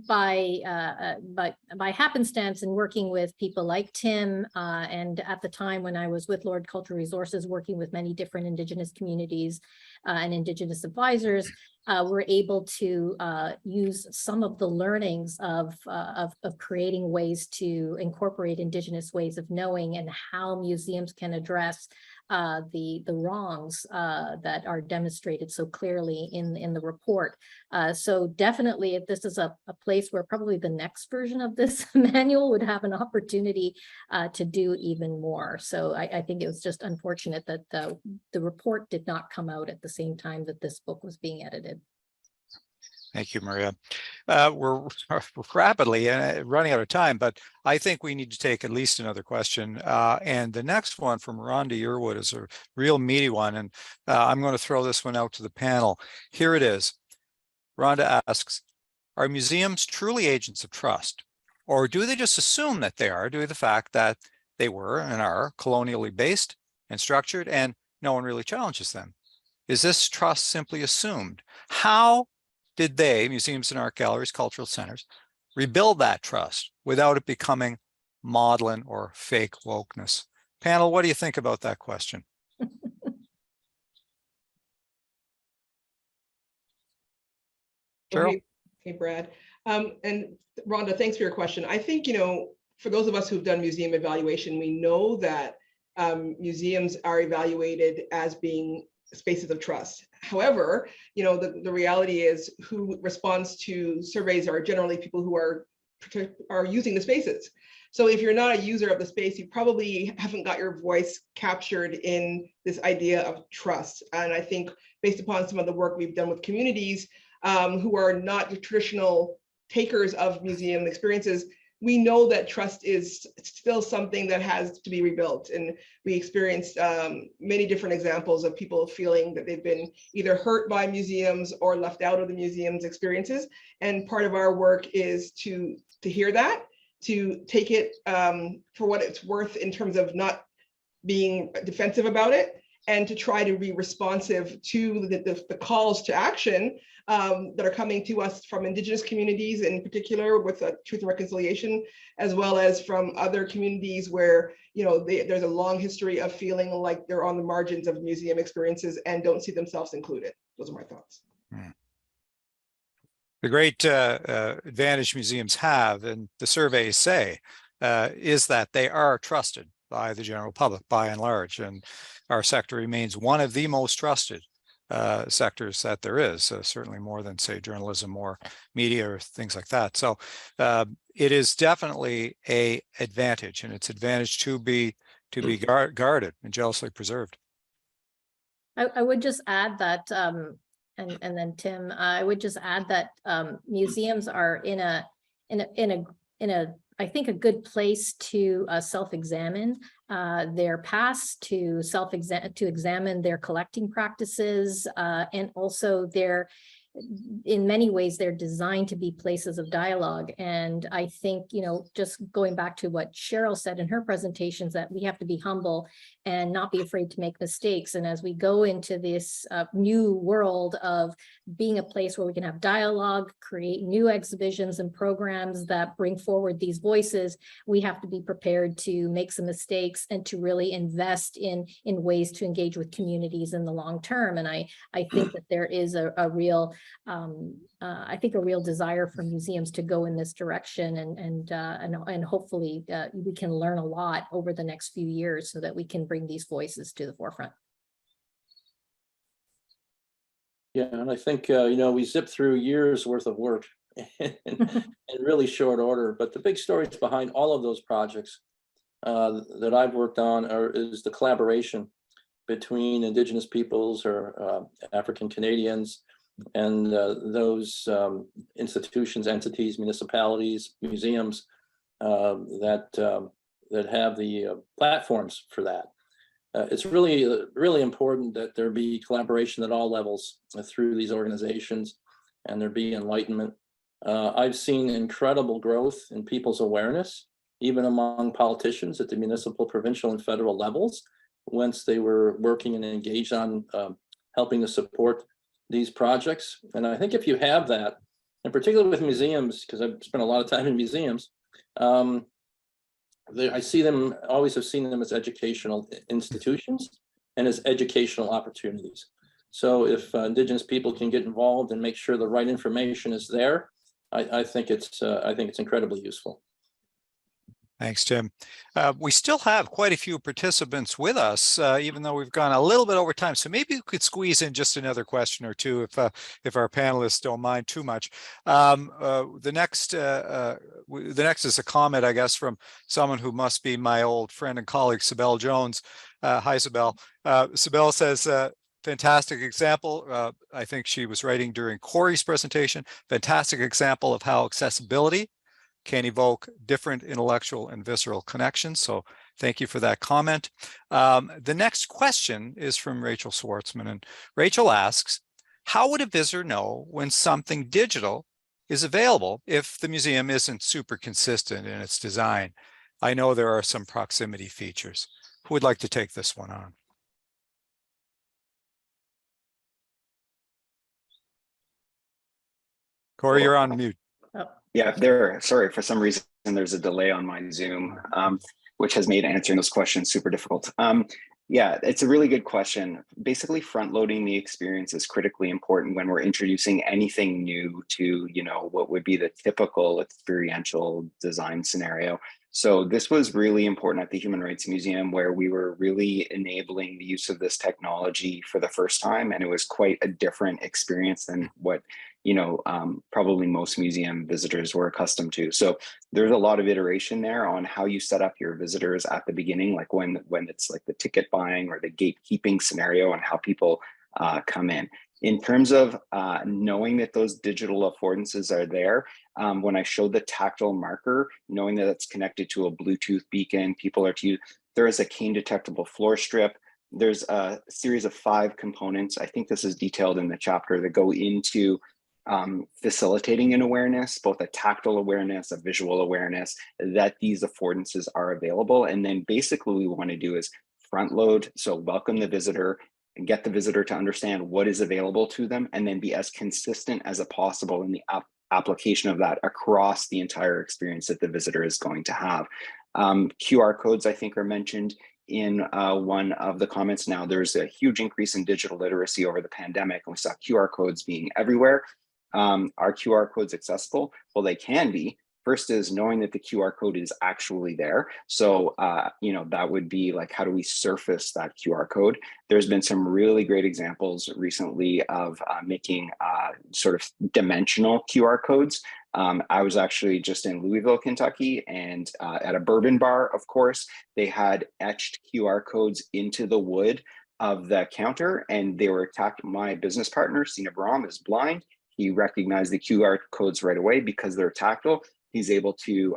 by happenstance and working with people like Tim, and at the time when I was with Lord Cultural Resources, working with many different Indigenous communities and Indigenous advisors, we're able to use some of the learnings of creating ways to incorporate Indigenous ways of knowing and how museums can address the wrongs that are demonstrated so clearly in the report. So definitely, if this is a place where probably the next version of this manual would have an opportunity to do even more. So I think it was just unfortunate that the report did not come out at the same time that this book was being edited. Thank you, Maria. We're rapidly running out of time, but I think we need to take at least another question. And the next one from Rhonda Yearwood is a real meaty one, and I'm going to throw this one out to the panel. Here it is. Rhonda asks, are museums truly agents of trust, or do they just assume that they are due to the fact that they were and are colonially based and structured, and no one really challenges them? Is this trust simply assumed? How did they, museums and art galleries, cultural centers, rebuild that trust without it becoming maudlin or fake wokeness? Panel, what do you think about that question? Cheryl? Okay. Hey, Brad. And Rhonda, thanks for your question. I think, for those of us who've done museum evaluation, we know that museums are evaluated as being spaces of trust. However, the reality is who responds to surveys are generally people who are using the spaces. So if you're not a user of the space, you probably haven't got your voice captured in this idea of trust. And I think based upon some of the work we've done with communities who are not the traditional takers of museum experiences, we know that trust is still something that has to be rebuilt. And we experienced many different examples of people feeling that they've been either hurt by museums or left out of the museum's experiences. And part of our work is to hear that, to take it for what it's worth in terms of not being defensive about it, and to try to be responsive to the calls to action that are coming to us from Indigenous communities, in particular with Truth and Reconciliation, as well as from other communities where there's a long history of feeling like they're on the margins of museum experiences and don't see themselves included. Those are my thoughts. The great advantage museums have, and the surveys say, is that they are trusted by the general public by and large, and our sector remains one of the most trusted sectors that there is, certainly more than, say, journalism or media or things like that. So it is definitely a advantage, and it's advantage to be guarded and jealously preserved. I would just add that, and then Tim, I would just add that museums are in a I think a good place to self-examine their past, to examine their collecting practices, and also in many ways, they're designed to be places of dialogue. And I think, just going back to what Cheryl said in her presentations, that we have to be humble and not be afraid to make mistakes. And as we go into this new world of being a place where we can have dialogue, create new exhibitions and programs that bring forward these voices, we have to be prepared to make some mistakes and to really invest in ways to engage with communities in the long term. And I think that there is a real desire for museums to go in this direction, and hopefully we can learn a lot over the next few years so that we can bring these voices to the forefront. Yeah, and I think, we zipped through years worth of work in really short order, but the big stories behind all of those projects that I've worked on is the collaboration between Indigenous peoples or African Canadians and those institutions, entities, municipalities, museums that have the platforms for that. It's really important that there be collaboration at all levels through these organizations, and there be enlightenment. I've seen incredible growth in people's awareness, even among politicians at the municipal, provincial, and federal levels, once they were working and engaged on helping to support these projects. And I think if you have that, and particularly with museums, because I've spent a lot of time in museums, I always have seen them as educational institutions and as educational opportunities. So if Indigenous people can get involved and make sure the right information is there, I think it's incredibly useful. Thanks, Tim. We still have quite a few participants with us, even though we've gone a little bit over time. So maybe we could squeeze in just another question or two if our panelists don't mind too much. The next is a comment, I guess, from someone who must be my old friend and colleague, Sibel Jones. Hi, Sibel. Sibel says, fantastic example. I think she was writing during Corey's presentation. Fantastic example of how accessibility can evoke different intellectual and visceral connections. So thank you for that comment. The next question is from Rachel Schwartzman, and Rachel asks, how would a visitor know when something digital is available if the museum isn't super consistent in its design? I know there are some proximity features. Who would like to take this one on? Corey, you're on mute. Yeah, sorry, for some reason, there's a delay on my Zoom, which has made answering those questions super difficult. Yeah, it's a really good question. Basically, front loading the experience is critically important when we're introducing anything new to, what would be the typical experiential design scenario. So this was really important at the Human Rights Museum, where we were really enabling the use of this technology for the first time. And it was quite a different experience than what, probably most museum visitors were accustomed to. So there's a lot of iteration there on how you set up your visitors at the beginning, like when it's like the ticket buying or the gatekeeping scenario, and how people come in. In terms of knowing that those digital affordances are there, when I showed the tactile marker, knowing that it's connected to a Bluetooth beacon, people are to use, there is a cane detectable floor strip. There's a series of 5 components. I think this is detailed in the chapter that go into facilitating an awareness, both a tactile awareness, a visual awareness, that these affordances are available. And then basically we want to do is front load. So welcome the visitor and get the visitor to understand what is available to them, and then be as consistent as possible in the application of that across the entire experience that the visitor is going to have. QR codes, I think, are mentioned in one of the comments. Now, there's a huge increase in digital literacy over the pandemic, and we saw QR codes being everywhere. Are QR codes accessible? Well, they can be. First is knowing that the QR code is actually there. So, that would be like, how do we surface that QR code? There's been some really great examples recently of making sort of dimensional QR codes. I was actually just in Louisville, Kentucky, and at a bourbon bar, of course, they had etched QR codes into the wood of the counter, and they were attacked. My business partner, Sina Brahm, is blind. He recognized the QR codes right away because they're tactile. He's able to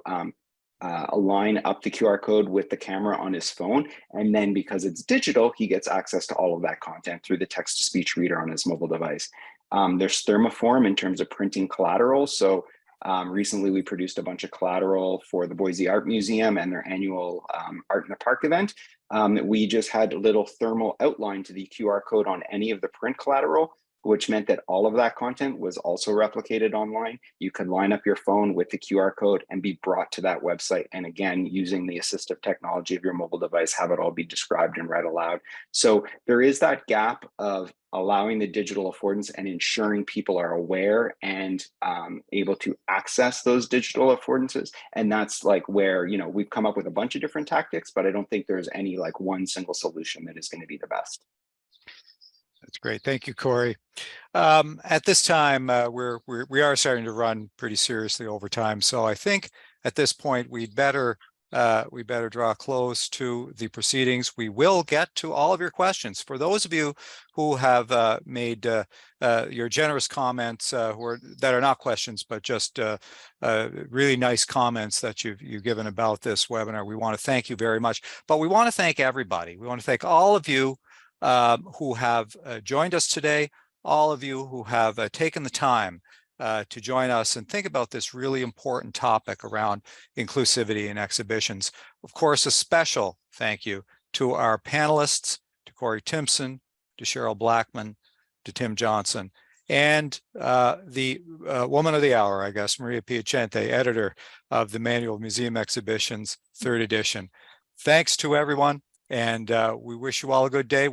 align up the QR code with the camera on his phone. And then because it's digital, he gets access to all of that content through the text-to-speech reader on his mobile device. There's thermoform in terms of printing collateral. So recently we produced a bunch of collateral for the Boise Art Museum and their annual Art in the Park event. We just had a little thermal outline to the QR code on any of the print collateral, which meant that all of that content was also replicated online. You could line up your phone with the QR code and be brought to that website. And again, using the assistive technology of your mobile device, have it all be described and read aloud. So there is that gap of allowing the digital affordance and ensuring people are aware and able to access those digital affordances. And that's like where, we've come up with a bunch of different tactics, but I don't think there's any like one single solution that is going to be the best. That's great. Thank you, Corey. At this time, we are starting to run pretty seriously over time. So I think at this point, we better draw close to the proceedings. We will get to all of your questions. For those of you who have made your generous comments, that are not questions, but just really nice comments that you've given about this webinar, we want to thank you very much. But we want to thank everybody. We want to thank all of you who have joined us today, all of you who have taken the time to join us and think about this really important topic around inclusivity in exhibitions. Of course, a special thank you to our panelists, to Corey Timpson, to Cheryl Blackman, to Tim Johnson, and the woman of the hour, I guess, Maria Piacente, editor of the Manual of Museum Exhibitions, 3rd edition. Thanks to everyone, and we wish you all a good day.